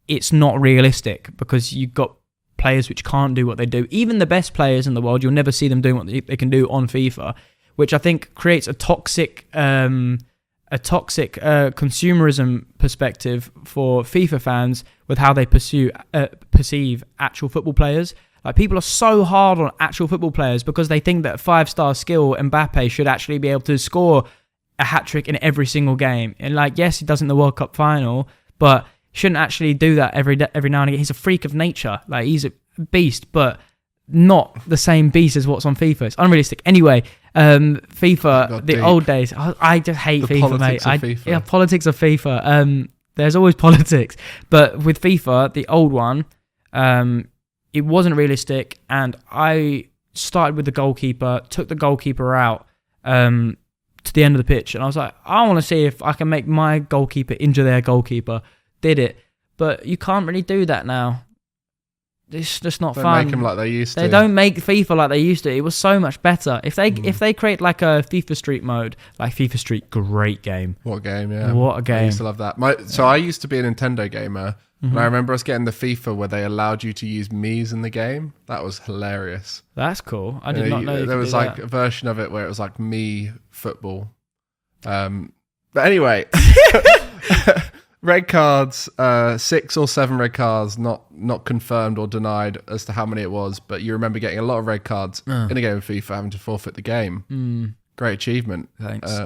Speaker 2: it's not realistic because you've got players which can't do what they do. Even the best players in the world, you'll never see them doing what they can do on FIFA, which I think creates a toxic consumerism perspective for FIFA fans with how they perceive actual football players. Like, people are so hard on actual football players because they think that 5-star skill Mbappe should actually be able to score a hat-trick in every single game. And like, yes, he does in the World Cup final, but shouldn't actually do that every now and again. He's a freak of nature. Like, he's a beast, but not the same beast as what's on FIFA. It's unrealistic. Anyway, FIFA, the old days. I just hate FIFA, mate. Politics of FIFA. There's always politics, but with FIFA, the old one, it wasn't realistic, and I started with the goalkeeper, took the goalkeeper out, to the end of the pitch, and I was like, I want to see if I can make my goalkeeper injure their goalkeeper. Did it, but you can't really do that now. It's just not fun.
Speaker 1: Don't make them like they used to.
Speaker 2: They don't make FIFA like they used to. It was so much better. If they create like a FIFA Street mode, like FIFA Street, great game.
Speaker 1: What game? Yeah,
Speaker 2: what a game.
Speaker 1: I used to love that. So I used to be a Nintendo gamer, and I remember us getting the FIFA where they allowed you to use Mii's in the game. That was hilarious.
Speaker 2: That's cool. I did not know
Speaker 1: there was like a version of it where it was like Mii football. But anyway. Red cards, 6 or 7 red cards, not confirmed or denied as to how many it was, but you remember getting a lot of red cards in a game of FIFA, having to forfeit the game. Great achievement.
Speaker 2: Thanks.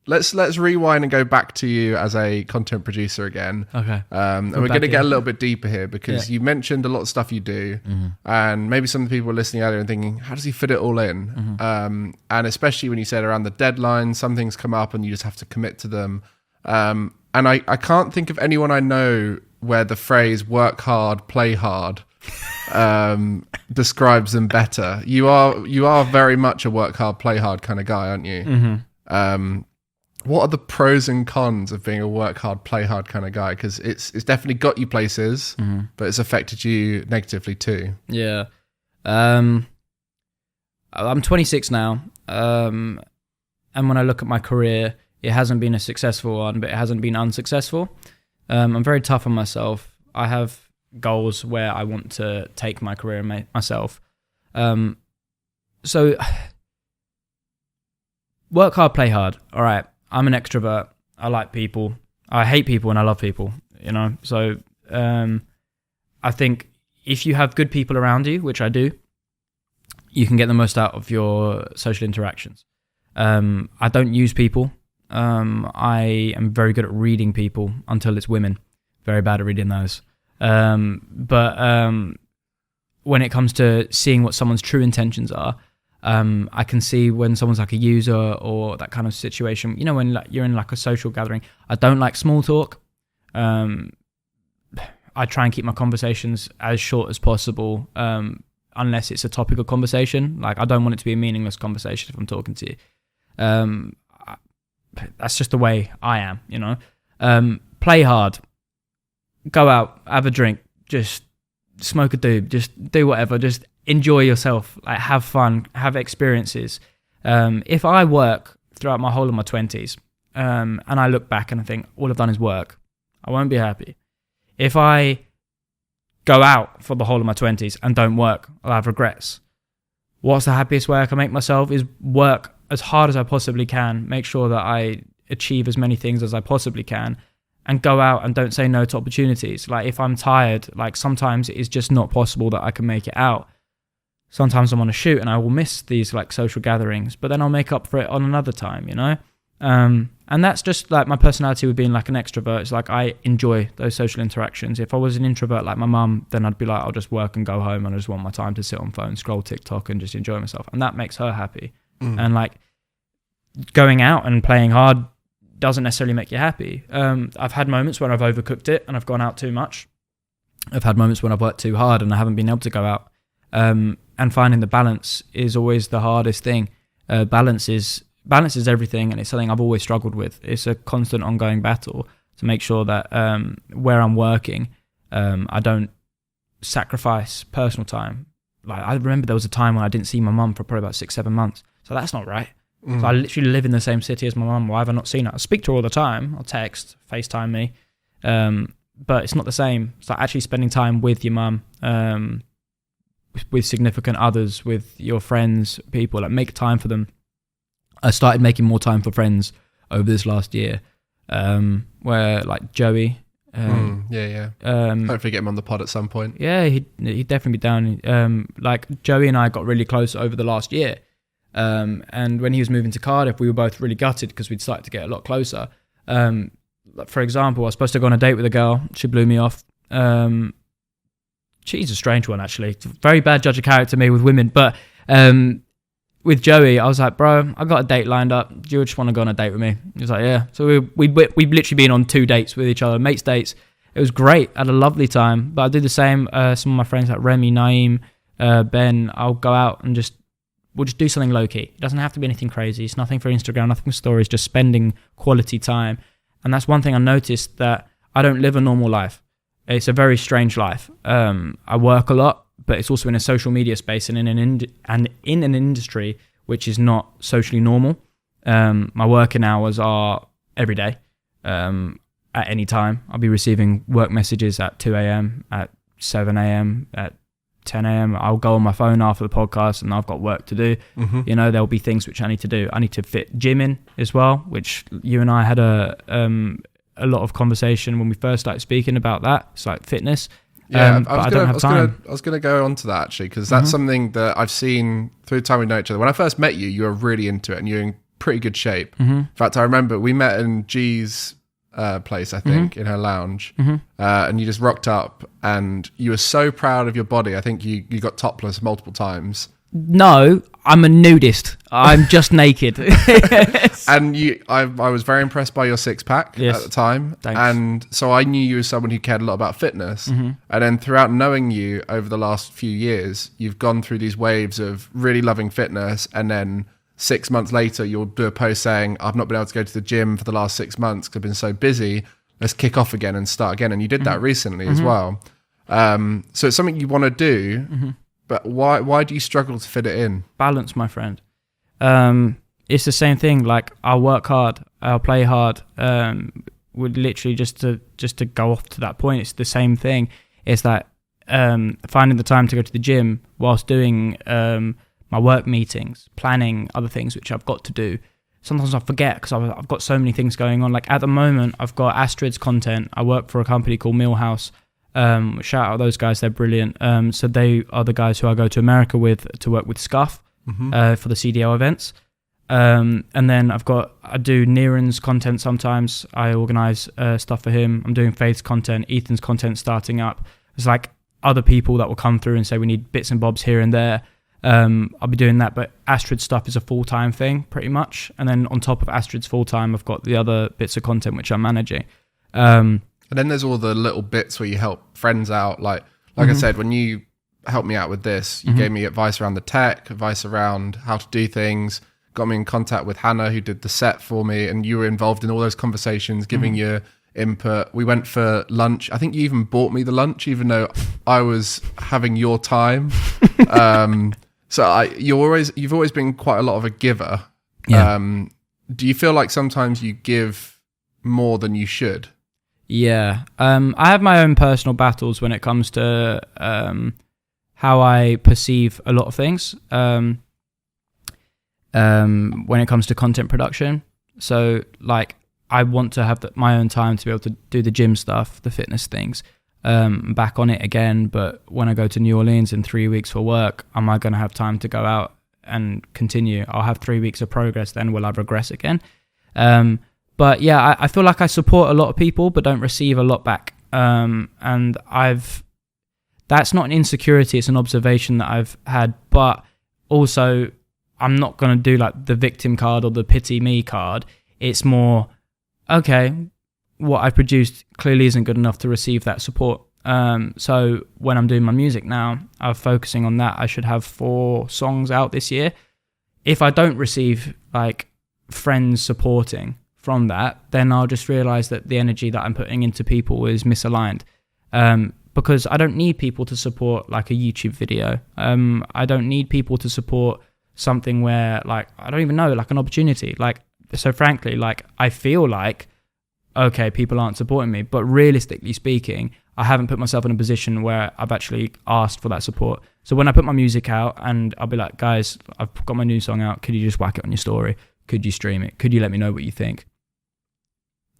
Speaker 1: Let's rewind and go back to you as a content producer again.
Speaker 2: Okay.
Speaker 1: And we're going to get a little bit deeper here because you mentioned a lot of stuff you do, and maybe some of the people were listening earlier and thinking, how does he fit it all in? And especially when you said around the deadline, some things come up and you just have to commit to them. And I can't think of anyone I know where the phrase work hard, play hard describes them better. You are very much a work hard, play hard kind of guy, aren't you? What are the pros and cons of being a work hard, play hard kind of guy? Because it's definitely got you places, but it's affected you negatively too.
Speaker 2: Yeah. I'm 26 now. And when I look at my career, it hasn't been a successful one, but it hasn't been unsuccessful. I'm very tough on myself. I have goals where I want to take my career myself. So work hard, play hard. All right. I'm an extrovert. I like people. I hate people and I love people, you know? So I think if you have good people around you, which I do, you can get the most out of your social interactions. I don't use people. I am very good at reading people until it's women. Very bad at reading those. But when it comes to seeing what someone's true intentions are, I can see when someone's like a user or that kind of situation. You know, when like, you're in like a social gathering. I don't like small talk. I try and keep my conversations as short as possible, unless it's a topical conversation. Like, I don't want it to be a meaningless conversation if I'm talking to you. That's just the way I am, you know. Play hard, go out, have a drink, just smoke a doob, just do whatever, just enjoy yourself, like have fun, have experiences. If I work throughout my whole of my 20s, and I look back and I think all I've done is work, I won't be happy. If I go out for the whole of my 20s and don't work, I'll have regrets. What's the happiest way I can make myself is work as hard as I possibly can, make sure that I achieve as many things as I possibly can, and go out and don't say no to opportunities. Like, if I'm tired, like sometimes it is just not possible that I can make it out. Sometimes I'm on a shoot and I will miss these like social gatherings, but then I'll make up for it on another time, you know? And that's just like my personality with being like an extrovert. It's like I enjoy those social interactions. If I was an introvert like my mum, then I'd be like, I'll just work and go home and I just want my time to sit on phone, scroll TikTok and just enjoy myself. And that makes her happy. And like going out and playing hard doesn't necessarily make you happy. I've had moments where I've overcooked it and I've gone out too much. I've had moments when I've worked too hard and I haven't been able to go out. And finding the balance is always the hardest thing. Balance is everything, and it's something I've always struggled with. It's a constant ongoing battle to make sure that where I'm working, I don't sacrifice personal time. Like, I remember there was a time when I didn't see my mum for probably about 6-7 months. So that's not right. So I literally live in the same city as my mum. Why have I not seen her? I speak to her all the time. I'll text, FaceTime me. But it's not the same. It's like actually spending time with your mum, with significant others, with your friends, people. Like, make time for them. I started making more time for friends over this last year, where like Joey.
Speaker 1: Hopefully get him on the pod at some point.
Speaker 2: Yeah, he'd definitely be down. Like Joey and I got really close over the last year. And when he was moving to Cardiff, we were both really gutted because we'd started to get a lot closer. For example, I was supposed to go on a date with a girl. She blew me off. She's a strange one, actually. It's a very bad judge of character, me, with women. But with Joey, I was like, bro, I got a date lined up. Do you just want to go on a date with me? He was like, yeah. So we've literally been on 2 dates with each other, mates dates. It was great. I had a lovely time. But I do the same. Some of my friends like Remy, Naeem, Ben, I'll go out and just we'll just do something low key. It doesn't have to be anything crazy. It's nothing for Instagram, nothing for stories, just spending quality time. And that's one thing I noticed, that I don't live a normal life. It's a very strange life. I work a lot, but it's also in a social media space and in an industry which is not socially normal. My working hours are every day. At any time, I'll be receiving work messages at 2 a.m., at 7 a.m., at 10 a.m. I'll go on my phone after the podcast and I've got work to do. You know, there'll be things which I need to do. I need to fit gym in as well, which you and I had a lot of conversation when we first started speaking about that. It's like fitness.
Speaker 1: Yeah,
Speaker 2: I don't have time.
Speaker 1: I was going to go on to that actually, because that's something that I've seen through the time we know each other. When I first met you, you were really into it and you're in pretty good shape. In fact, I remember we met in G's place, I think, in her lounge, and you just rocked up and you were so proud of your body. I think you got topless multiple times.
Speaker 2: No, I'm a nudist. I'm just naked.
Speaker 1: And I was very impressed by your six-pack at the time.
Speaker 2: Thanks.
Speaker 1: And so I knew you as someone who cared a lot about fitness. And then throughout knowing you over the last few years, you've gone through these waves of really loving fitness, and then 6 months later, you'll do a post saying, I've not been able to go to the gym for the last 6 months because I've been so busy. Let's kick off again and start again. And you did that recently as well. So it's something you want to do, but why do you struggle to fit it in?
Speaker 2: Balance, my friend. It's the same thing. Like, I'll work hard, I'll play hard. Would literally just to go off to that point, it's the same thing. It's that finding the time to go to the gym whilst doing my work meetings, planning other things which I've got to do. Sometimes I forget because I've got so many things going on. Like at the moment, I've got Astrid's content. I work for a company called Millhouse. Shout out those guys, they're brilliant. So they are the guys who I go to America with to work with Scuff for the CDL events. And then I do Niren's content sometimes. I organise stuff for him. I'm doing Faith's content, Ethan's content starting up. There's like other people that will come through and say we need bits and bobs here and there. I'll be doing that, but Astrid's stuff is a full-time thing pretty much. And then on top of Astrid's full-time, I've got the other bits of content which I'm managing.
Speaker 1: And then there's all the little bits where you help friends out. Like I said, when you helped me out with this, you gave me advice around the tech, advice around how to do things, got me in contact with Hannah who did the set for me, and you were involved in all those conversations, giving your input. We went for lunch. I think you even bought me the lunch, even though I was having your time. So you've always been quite a lot of a giver. Yeah. Do you feel like sometimes you give more than you should?
Speaker 2: Yeah. I have my own personal battles when it comes to how I perceive a lot of things. When it comes to content production. So like I want to have my own time to be able to do the gym stuff, the fitness things. Back on it again, but when I go to New Orleans in 3 weeks for work, am I going to have time to go out and continue? I'll have 3 weeks of progress, then will I regress again? But yeah, I feel like I support a lot of people, but don't receive a lot back. And that's not an insecurity, it's an observation that I've had, but also I'm not going to do like the victim card or the pity me card. It's more, okay, what I produced clearly isn't good enough to receive that support. So when I'm doing my music now, I'm focusing on that. I should have 4 songs out this year. If I don't receive like friends supporting from that, then I'll just realize that the energy that I'm putting into people is misaligned. Because I don't need people to support like a YouTube video. I don't need people to support something where like, I don't even know, like an opportunity. Like, so frankly, like I feel like, okay, people aren't supporting me, but realistically speaking, I haven't put myself in a position where I've actually asked for that support. So when I put my music out and I'll be like, guys, I've got my new song out, could you just whack it on your story? Could you stream it? Could you let me know what you think?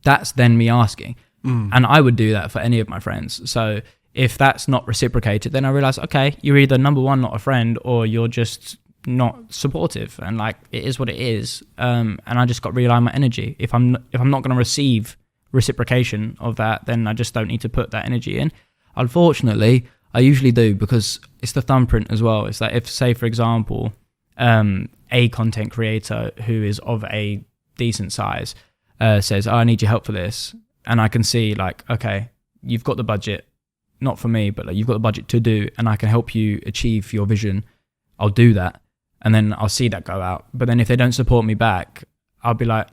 Speaker 2: That's then me asking. And I would do that for any of my friends. So if that's not reciprocated, then I realize, okay, you're either number one, not a friend, or you're just not supportive, and like it is what it is. And I just got to realign my energy. If I'm not going to receive reciprocation of that, then I just don't need to put that energy in. Unfortunately, I usually do, because it's the thumbprint as well. It's like if, say for example, a content creator who is of a decent size says, I need your help for this, and I can see like, okay, you've got the budget, not for me, but like you've got the budget to do, and I can help you achieve your vision, I'll do that. and then I'll see that go out. But then if they don't support me back, I'll be like,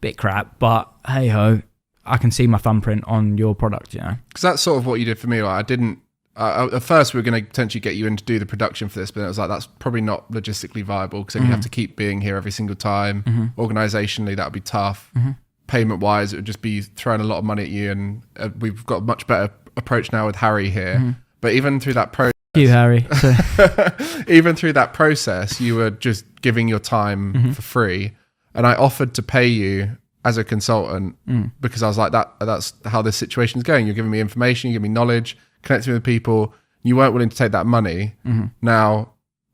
Speaker 2: bit crap, but hey ho, I can see my thumbprint on your product, you know?
Speaker 1: Because that's sort of what you did for me. Like, I didn't, at first we were going to potentially get you in to do the production for this, but it was like, that's probably not logistically viable, because then you have to keep being here every single time. Organizationally, that would be tough. Payment wise, it would just be throwing a lot of money at you, and we've got a much better approach now with Harry here. But even through that process,
Speaker 2: You, Harry.
Speaker 1: even through that process, you were just giving your time for free. And I offered to pay you as a consultant because I was like, that's how this situation is going. You're giving me information, you're giving me knowledge, connecting with people. You weren't willing to take that money. Now,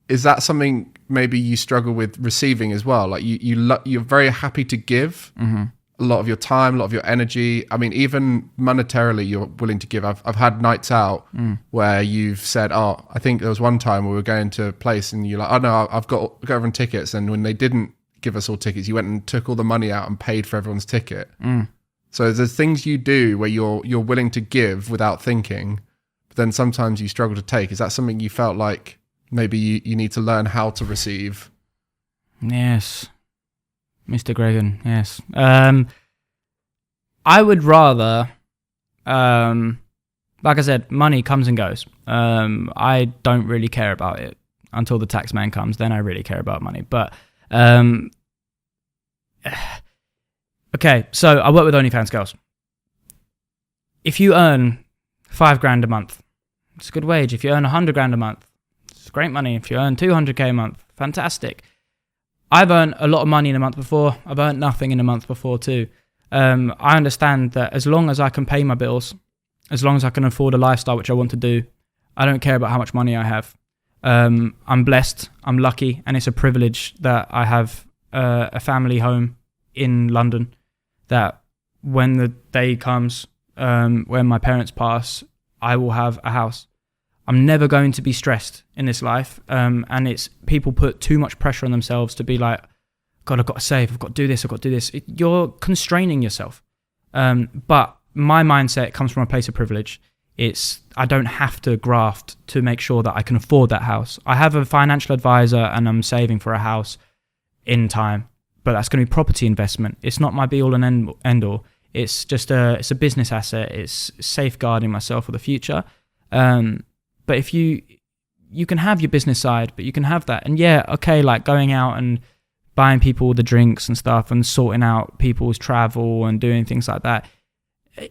Speaker 1: is that something maybe you struggle with receiving as well? Like you're very happy to give a lot of your time, a lot of your energy. I mean, even monetarily, you're willing to give. I've had nights out where you've said, oh, I think there was one time we were going to a place and you're like, oh no, I've got everyone tickets. And when they didn't give us all tickets, you went and took all the money out and paid for everyone's ticket. So there's things you do where you're willing to give without thinking, but then sometimes you struggle to take. Is that something you felt like maybe you need to learn how to receive?
Speaker 2: Yes, Mr. Gregan, yes. I would rather, like I said, money comes and goes. I don't really care about it until the tax man comes. Then I really care about money. But okay, so I work with OnlyFans girls. If you earn $5,000 a month, it's a good wage. If you earn $100,000 a month, it's great money. If you earn $200K a month, fantastic. I've earned a lot of money in a month before. I've earned nothing in a month before too. I understand that as long as I can pay my bills, as long as I can afford a lifestyle which I want to do, I don't care about how much money I have. I'm blessed, I'm lucky, and it's a privilege that I have a family home in London, that when the day comes, when my parents pass, I will have a house. I'm never going to be stressed in this life, and it's people put too much pressure on themselves to be like, God, I've got to save, I've got to do this, I've got to do this. You're constraining yourself. But my mindset comes from a place of privilege. I don't have to graft to make sure that I can afford that house. I have a financial advisor and I'm saving for a house in time, but that's going to be property investment. It's not my be all and end all. It's just it's a business asset. It's safeguarding myself for the future. But if you can have your business side, but you can have that. And yeah, okay, like going out and buying people the drinks and stuff and sorting out people's travel and doing things like that.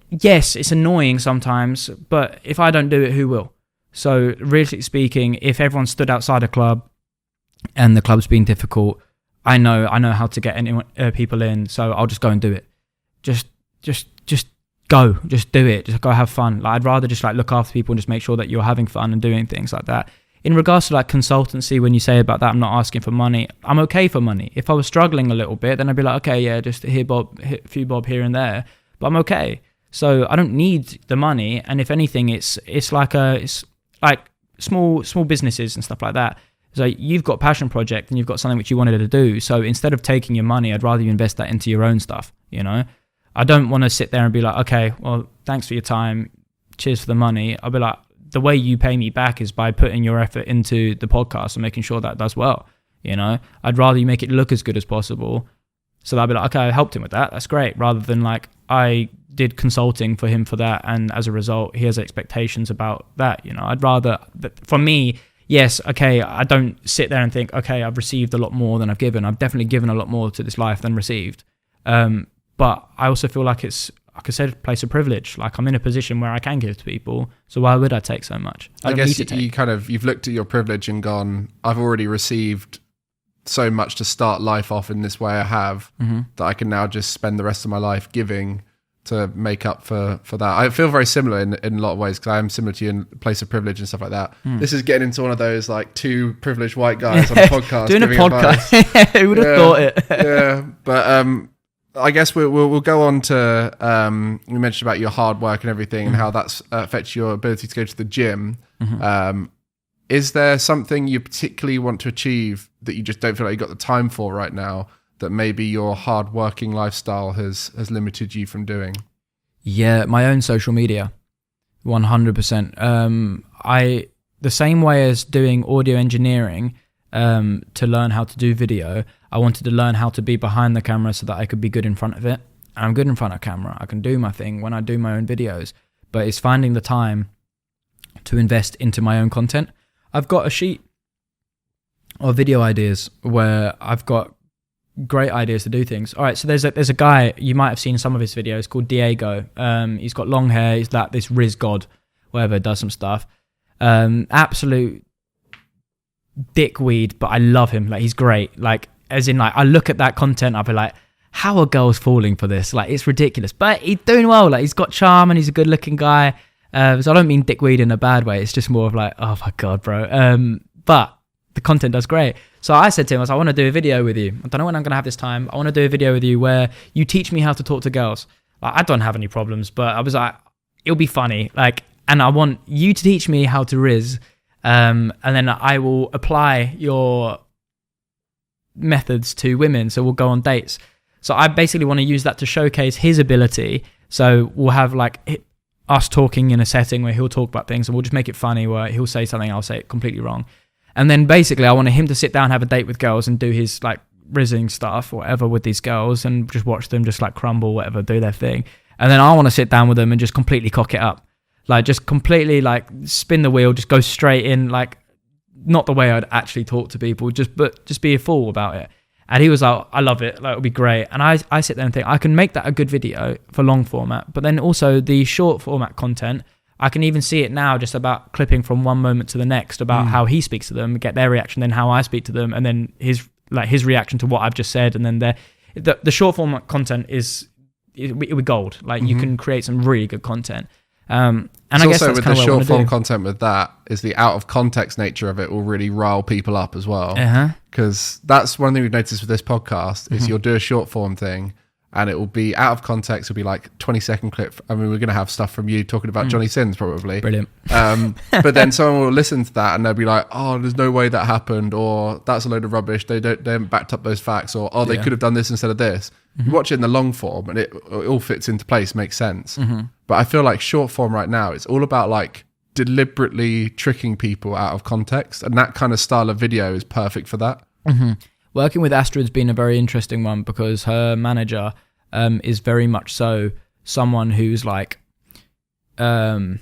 Speaker 2: Yes, it's annoying sometimes, but if I don't do it, who will? So realistically speaking, if everyone stood outside a club and the club's being difficult, I know how to get people in, so I'll just go and do it. Just go, just do it, just go have fun. Like, I'd rather just like look after people and just make sure that you're having fun and doing things like that. In regards to like consultancy, when you say about that, I'm not asking for money. I'm okay for money. If I was struggling a little bit, then I'd be like, okay, yeah, just a few bob here and there, but I'm okay. So I don't need the money. And if anything, it's like small businesses and stuff like that. So you've got a passion project and you've got something which you wanted to do. So instead of taking your money, I'd rather you invest that into your own stuff. You know, I don't want to sit there and be like, okay, well, thanks for your time. Cheers for the money. I'll be like, the way you pay me back is by putting your effort into the podcast and making sure that does well. You know, I'd rather you make it look as good as possible. So I'd be like, okay, I helped him with that. That's great. Rather than like, I did consulting for him for that, and as a result, he has expectations about that. You know, I'd rather, for me, yes, okay, I don't sit there and think, okay, I've received a lot more than I've given. I've definitely given a lot more to this life than received. But I also feel like it's, like I said, a place of privilege. Like I'm in a position where I can give to people. So why would I take so much?
Speaker 1: I guess you've looked at your privilege and gone, I've already received so much to start life off in this way I have, that I can now just spend the rest of my life giving to make up for that. I feel very similar in a lot of ways, because I am similar to you in a place of privilege and stuff like that. This is getting into one of those like two privileged white guys on a podcast.
Speaker 2: Doing a podcast. Who would have thought it?
Speaker 1: Yeah. But I guess we'll go on to, you mentioned about your hard work and everything and how that's affects your ability to go to the gym. Is there something you particularly want to achieve that you just don't feel like you got the time for right now, that maybe your hard working lifestyle has limited you from doing?
Speaker 2: Yeah, my own social media, 100%. The same way as doing audio engineering, to learn how to do video. I wanted to learn how to be behind the camera so that I could be good in front of it. And I'm good in front of camera. I can do my thing when I do my own videos, but it's finding the time to invest into my own content. I've got a sheet of video ideas where I've got great ideas to do things. All right, so there's a guy, you might have seen some of his videos, called Diego. He's got long hair. He's like this Riz god, whatever, does some stuff. Absolute dickweed, but I love him. Like, he's great. Like, as in, like, I look at that content, I'll be like, how are girls falling for this? Like, it's ridiculous. But he's doing well. Like, he's got charm and he's a good looking guy. So I don't mean dickweed in a bad way. It's just more of like, oh my God, bro. But the content does great. So I said to him, I want to do a video with you. I don't know when I'm going to have this time. I want to do a video with you where you teach me how to talk to girls. Like, I don't have any problems, but I was like, it'll be funny. Like, and I want you to teach me how to Riz. And then I will apply your methods to women. So we'll go on dates. So I basically want to use that to showcase his ability. So we'll have like us talking in a setting where he'll talk about things and we'll just make it funny, where he'll say something, I'll say it completely wrong. And then basically I wanted him to sit down, have a date with girls and do his like rizzing stuff or whatever with these girls and just watch them just like crumble, whatever, do their thing. And then I want to sit down with them and just completely cock it up. Like, just completely like spin the wheel, just go straight in, like not the way I'd actually talk to people, just be a fool about it. And he was like, I love it, like it'll be great. And I sit there and think I can make that a good video for long format, but then also the short format content, I can even see it now just about clipping from one moment to the next about how he speaks to them, get their reaction, then how I speak to them, and then his reaction to what I've just said. And then the short format content it'll be gold. Like you can create some really good content. And
Speaker 1: it's
Speaker 2: I guess
Speaker 1: also
Speaker 2: that's
Speaker 1: with the short form
Speaker 2: do.
Speaker 1: content with that is the out of context nature of it will really rile people up as well. Because that's one thing we've noticed with this podcast is you'll do a short form thing and it will be out of context. It'll be like 20-second clip. I mean, we're going to have stuff from you talking about Johnny Sins probably.
Speaker 2: Brilliant.
Speaker 1: But then someone will listen to that and they'll be like, oh, there's no way that happened, or that's a load of rubbish. They haven't backed up those facts, or they could have done this instead of this. You watch it in the long form and it all fits into place, makes sense. But I feel like short form right now, it's all about like deliberately tricking people out of context. And that kind of style of video is perfect for that.
Speaker 2: Working with Astrid's been a very interesting one because her manager is very much so someone who's like, no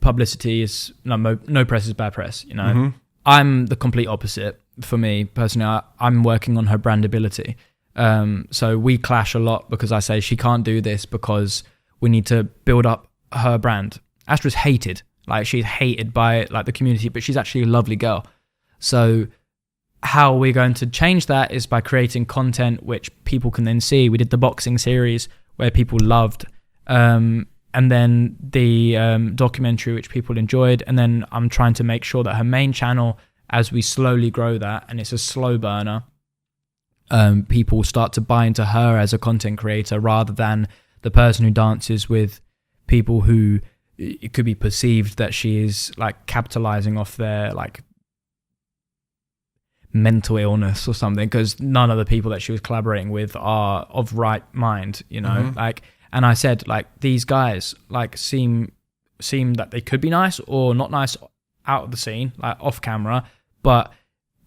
Speaker 2: publicity is, no press is bad press, you know? I'm the complete opposite for me personally. I'm working on her brandability. So we clash a lot because I say she can't do this because we need to build up her brand. Astra's hated, like she's hated by like the community, but she's actually a lovely girl. So how we're going to change that is by creating content which people can then see. We did the boxing series where people loved, and then the documentary which people enjoyed. And then I'm trying to make sure that her main channel, as we slowly grow that, and it's a slow burner, people start to buy into her as a content creator rather than the person who dances with people who it could be perceived that she is like capitalizing off their like mental illness or something, because none of the people that she was collaborating with are of right mind, you know. Like, and I said like these guys like seem that they could be nice or not nice out of the scene, like off camera, but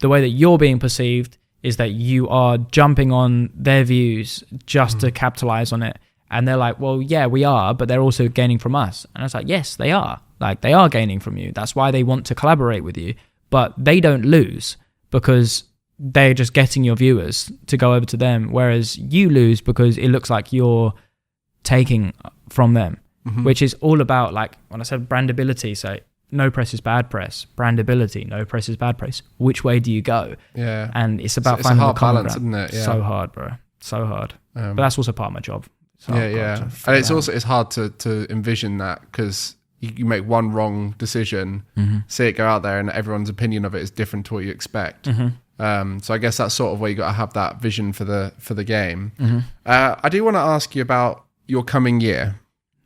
Speaker 2: the way that you're being perceived is that you are jumping on their views just to capitalize on it. And they're like, well, yeah, we are, but they're also gaining from us. And I was like, yes, they are. Like, they are gaining from you. That's why they want to collaborate with you. But they don't lose because they're just getting your viewers to go over to them. Whereas you lose because it looks like you're taking from them, which is all about, like, when I said brandability, so no press is bad press. Brandability, no press is bad press. Which way do you go?
Speaker 1: Yeah.
Speaker 2: And it's about
Speaker 1: it's
Speaker 2: finding
Speaker 1: a hard
Speaker 2: the common
Speaker 1: balance,
Speaker 2: ground.
Speaker 1: isn't it? Yeah.
Speaker 2: So hard, bro. So hard. But that's also part of my job. So
Speaker 1: And it's hard to envision that because you make one wrong decision, see it go out there, and everyone's opinion of it is different to what you expect. So I guess that's sort of where you got to have that vision for the game. I do want to ask you about your coming year.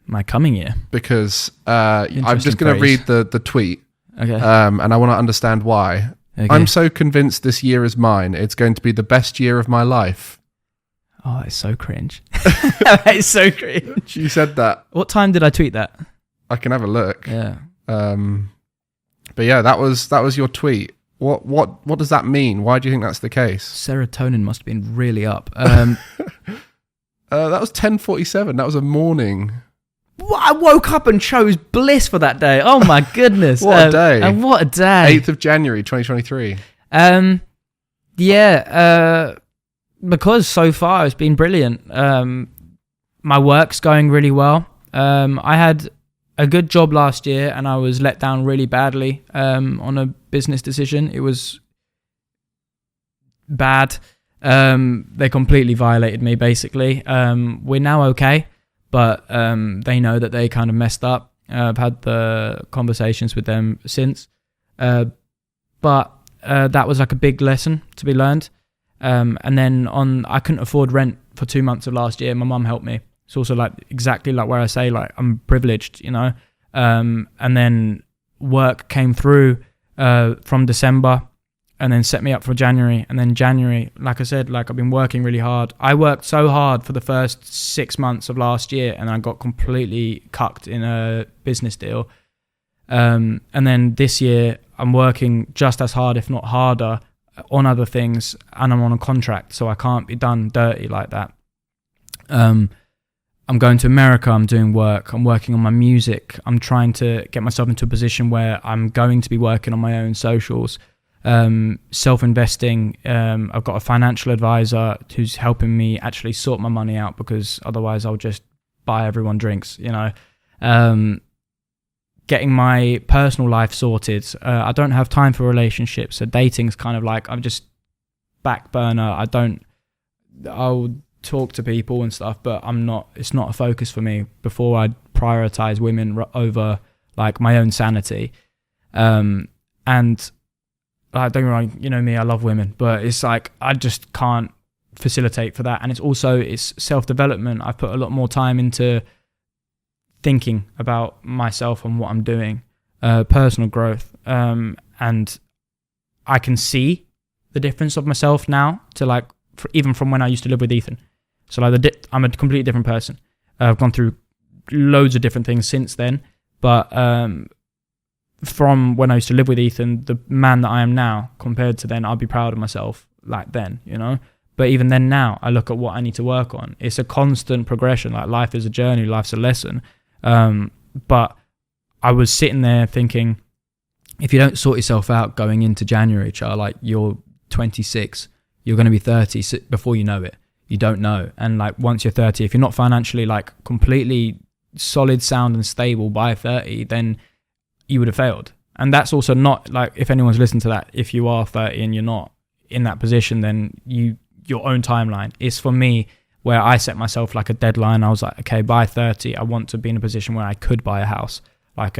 Speaker 2: My coming year,
Speaker 1: because I'm just going to read the tweet.
Speaker 2: Okay.
Speaker 1: And I want to understand why. Okay. I'm so convinced this year is mine. It's going to be the best year of my life.
Speaker 2: Oh, it's so cringe. It's so cringe.
Speaker 1: You said that.
Speaker 2: What time did I tweet that?
Speaker 1: I can have a look.
Speaker 2: Yeah.
Speaker 1: But yeah, that was your tweet. What does that mean? Why do you think that's the case?
Speaker 2: Serotonin must have been really up.
Speaker 1: That was 10:47. That was a morning.
Speaker 2: I woke up and chose bliss for that day. Oh my goodness.
Speaker 1: What a day.
Speaker 2: And what a day.
Speaker 1: 8th of January, 2023.
Speaker 2: Because so far it's been brilliant. My work's going really well. I had a good job last year and I was let down really badly on a business decision. It was bad. They completely violated me, basically. We're now okay, but they know that they kind of messed up. I've had the conversations with them since. But that was like a big lesson to be learned. And then I couldn't afford rent for 2 months of last year. My mum helped me. It's also like exactly like where I say, like, I'm privileged, you know. And then work came through from December and then set me up for January. And then January, like I said, like I've been working really hard. I worked so hard for the first 6 months of last year and I got completely cucked in a business deal. And then this year I'm working just as hard, if not harder, on other things, and I'm on a contract, so I can't be done dirty like that. I'm going to America, I'm doing work, I'm working on my music, I'm trying to get myself into a position where I'm going to be working on my own socials, self-investing. I've got a financial advisor who's helping me actually sort my money out, because otherwise I'll just buy everyone drinks, you know. Getting my personal life sorted. I don't have time for relationships, so dating's kind of like, I'm just back burner. I'll talk to people and stuff, but it's not a focus for me before I prioritize women over like my own sanity. And don't get me wrong, you know me, I love women, but it's like I just can't facilitate for that. And it's self-development. I've put a lot more time into thinking about myself and what I'm doing, personal growth, and I can see the difference of myself now to like even from when I used to live with Ethan. So like I'm a completely different person. I've gone through loads of different things since then, but from when I used to live with Ethan, the man that I am now compared to then, I'll be proud of myself like then, you know. But even then now, I look at what I need to work on. It's a constant progression. Like life is a journey, life's a lesson. But I was sitting there thinking, if you don't sort yourself out going into January, Char, like you're 26, you're going to be 30 before you know it. You don't know. And like once you're 30, if you're not financially like completely solid, sound and stable by 30, then you would have failed. And that's also not like, if anyone's listening to that, if you are 30 and you're not in that position, then your own timeline is for me, where I set myself like a deadline. I was like, okay, by 30, I want to be in a position where I could buy a house, like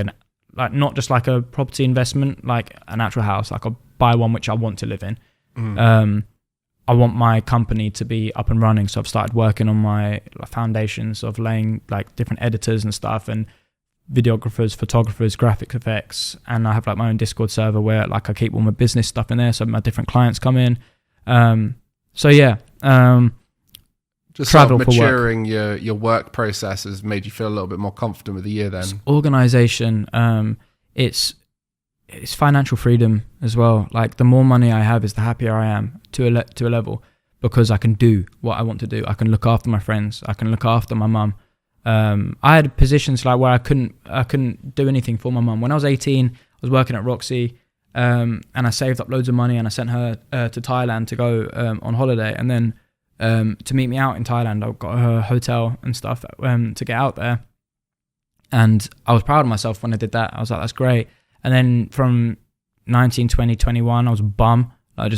Speaker 2: not just like a property investment, like an actual house. Like I'll buy one which I want to live in. I want my company to be up and running, so I've started working on my foundations of laying like different editors and stuff, and videographers, photographers, graphic effects, and I have like my own Discord server where like I keep all my business stuff in there, so my different clients come in.
Speaker 1: Just sort of maturing your work process has made you feel a little bit more confident with the year then. Organization,
Speaker 2: it's financial freedom as well. Like the more money I have is the happier I am to a level, because I can do what I want to do. I can look after my friends. I can look after my mum. I had positions like where I couldn't do anything for my mum. When I was 18, I was working at Roxy, and I saved up loads of money and I sent her to Thailand to go on holiday, and then to meet me out in Thailand, I got her a hotel and stuff to get out there. And I was proud of myself when I did that. I was like, that's great. And then from 19, 20, 21, I was a bum. I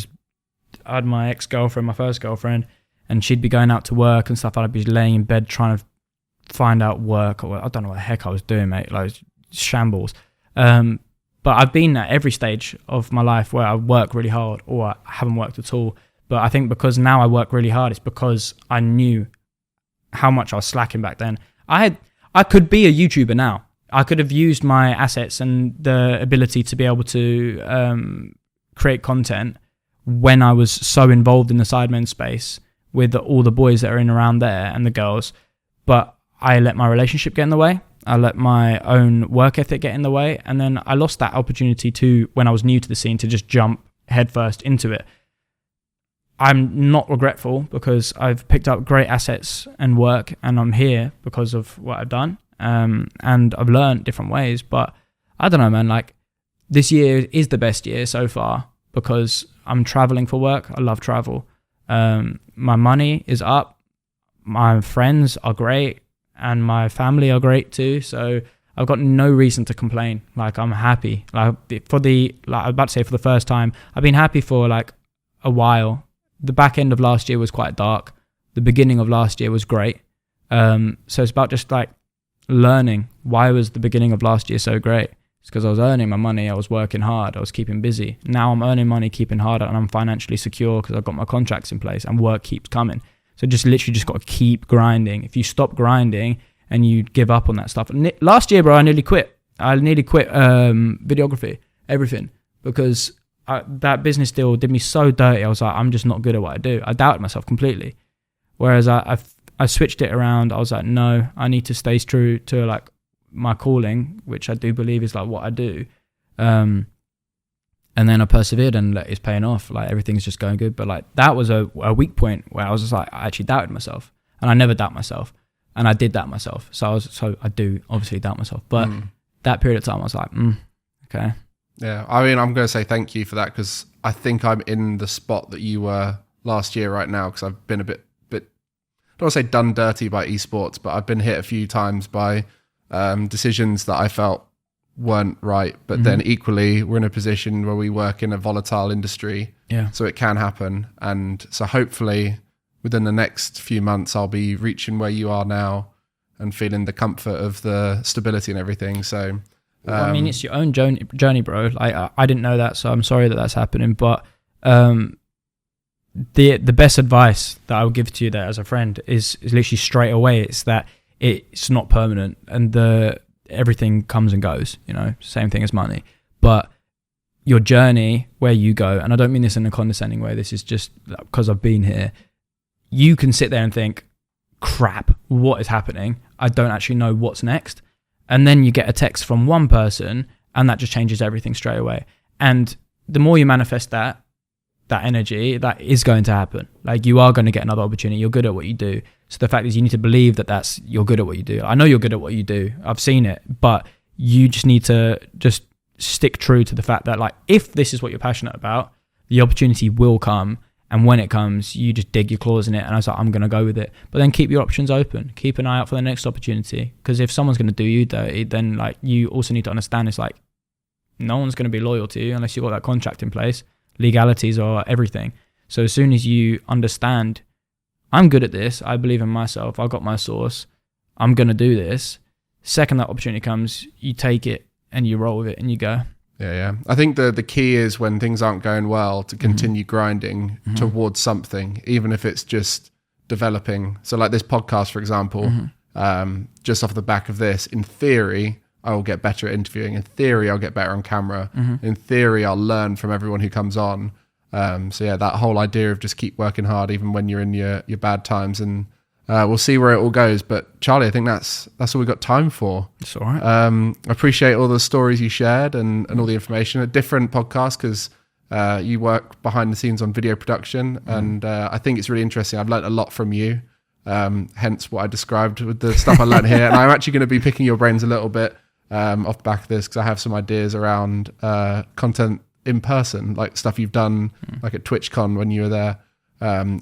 Speaker 2: had my ex-girlfriend, my first girlfriend, and she'd be going out to work and stuff. I'd be laying in bed trying to find out work, or I don't know what the heck I was doing, mate. Like shambles. But I've been at every stage of my life where I work really hard or I haven't worked at all. But I think because now I work really hard, it's because I knew how much I was slacking back then. I could be a YouTuber now. I could have used my assets and the ability to be able to create content when I was so involved in the Sidemen space with all the boys that are in around there and the girls. But I let my relationship get in the way. I let my own work ethic get in the way. And then I lost that opportunity to, when I was new to the scene, to just jump headfirst into it. I'm not regretful because I've picked up great assets and work, and I'm here because of what I've done. And I've learned different ways, but I don't know, man, like this year is the best year so far because I'm traveling for work. I love travel. My money is up. My friends are great and my family are great too. So I've got no reason to complain. Like I'm happy. Like I was about to say for the first time, I've been happy for like a while. The back end of last year was quite dark. The beginning of last year was great. So it's about just like learning why was the beginning of last year so great. It's because I was earning my money, I was working hard, I was keeping busy. Now I'm earning money, keeping harder, and I'm financially secure because I've got my contracts in place and work keeps coming. So just literally just got to keep grinding. If you stop grinding and you give up on that stuff. Last year, bro, I nearly quit. Videography, everything, because that business deal did me so dirty. I was like, I'm just not good at what I do. I doubted myself completely. Whereas I switched it around. I was like, no, I need to stay true to like my calling, which I do believe is like what I do. And then I persevered and it's paying off. Like everything's just going good. But like that was a weak point where I was just like, I actually doubted myself, and I never doubt myself. And I did doubt myself. So I do obviously doubt myself. But that period of time, I was like, okay.
Speaker 1: Yeah. I mean, I'm going to say thank you for that because I think I'm in the spot that you were last year right now because I've been a bit, I don't want to say done dirty by esports, but I've been hit a few times by decisions that I felt weren't right. But then equally, we're in a position where we work in a volatile industry.
Speaker 2: Yeah.
Speaker 1: So it can happen. And so hopefully within the next few months, I'll be reaching where you are now and feeling the comfort of the stability and everything. So,
Speaker 2: I mean, it's your own journey, bro. Like I didn't know that, so I'm sorry that that's happening. But the best advice that I would give to you there as a friend is literally straight away. It's that it's not permanent, and everything comes and goes. You know, same thing as money. But your journey, where you go, and I don't mean this in a condescending way. This is just because I've been here. You can sit there and think, crap, what is happening? I don't actually know what's next. And then you get a text from one person and that just changes everything straight away. And the more you manifest that energy, that is going to happen. Like you are going to get another opportunity. You're good at what you do. So the fact is you need to believe that you're good at what you do. I know you're good at what you do. I've seen it, but you just need to just stick true to the fact that like, if this is what you're passionate about, the opportunity will come. And when it comes, you just dig your claws in it. And I was like, I'm going to go with it. But then keep your options open. Keep an eye out for the next opportunity. Because if someone's going to do you dirty, then like you also need to understand it's like no one's going to be loyal to you unless you've got that contract in place. Legalities are everything. So as soon as you understand, I'm good at this. I believe in myself. I've got my source. I'm going to do this. Second that opportunity comes, you take it and you roll with it and you go.
Speaker 1: Yeah. I think the key is when things aren't going well to continue grinding towards something, even if it's just developing. So like this podcast, for example, just off the back of this, in theory, I will get better at interviewing. In theory, I'll get better on camera. In theory, I'll learn from everyone who comes on. So yeah, that whole idea of just keep working hard, even when you're in your bad times, and we'll see where it all goes. But Charlie, I think that's all we've got time for.
Speaker 2: It's all right.
Speaker 1: I appreciate all the stories you shared and all the information. A different podcast because you work behind the scenes on video production, and I think it's really interesting. I've learned a lot from you, hence what I described with the stuff I learned here. And I'm actually going to be picking your brains a little bit off the back of this because I have some ideas around content in person, like stuff you've done like at TwitchCon when you were there.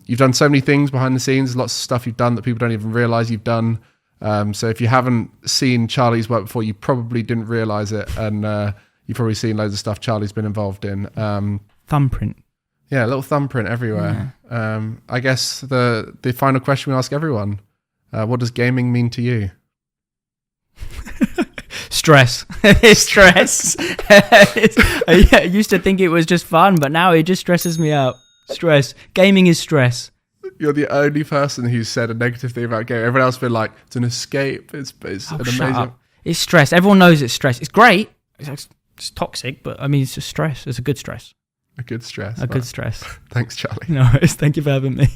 Speaker 1: You've done so many things behind the scenes, lots of stuff you've done that people don't even realize you've done. So if you haven't seen Charlie's work before, you probably didn't realize it. And you've probably seen loads of stuff Charlie's been involved in.
Speaker 2: Thumbprint.
Speaker 1: Yeah, a little thumbprint everywhere. Yeah. I guess the final question we ask everyone, what does gaming mean to you?
Speaker 2: Stress. Stress. I used to think it was just fun, but now it just stresses me out. Stress. Gaming is stress.
Speaker 1: You're the only person who's said a negative thing about gaming. Everyone else has been like, it's an escape. It's an amazing... Up.
Speaker 2: It's stress. Everyone knows it's stress. It's great. It's toxic, but I mean, it's just stress. It's a good stress.
Speaker 1: A good stress.
Speaker 2: Good stress.
Speaker 1: Thanks, Charlie.
Speaker 2: No worries. Thank you for having me.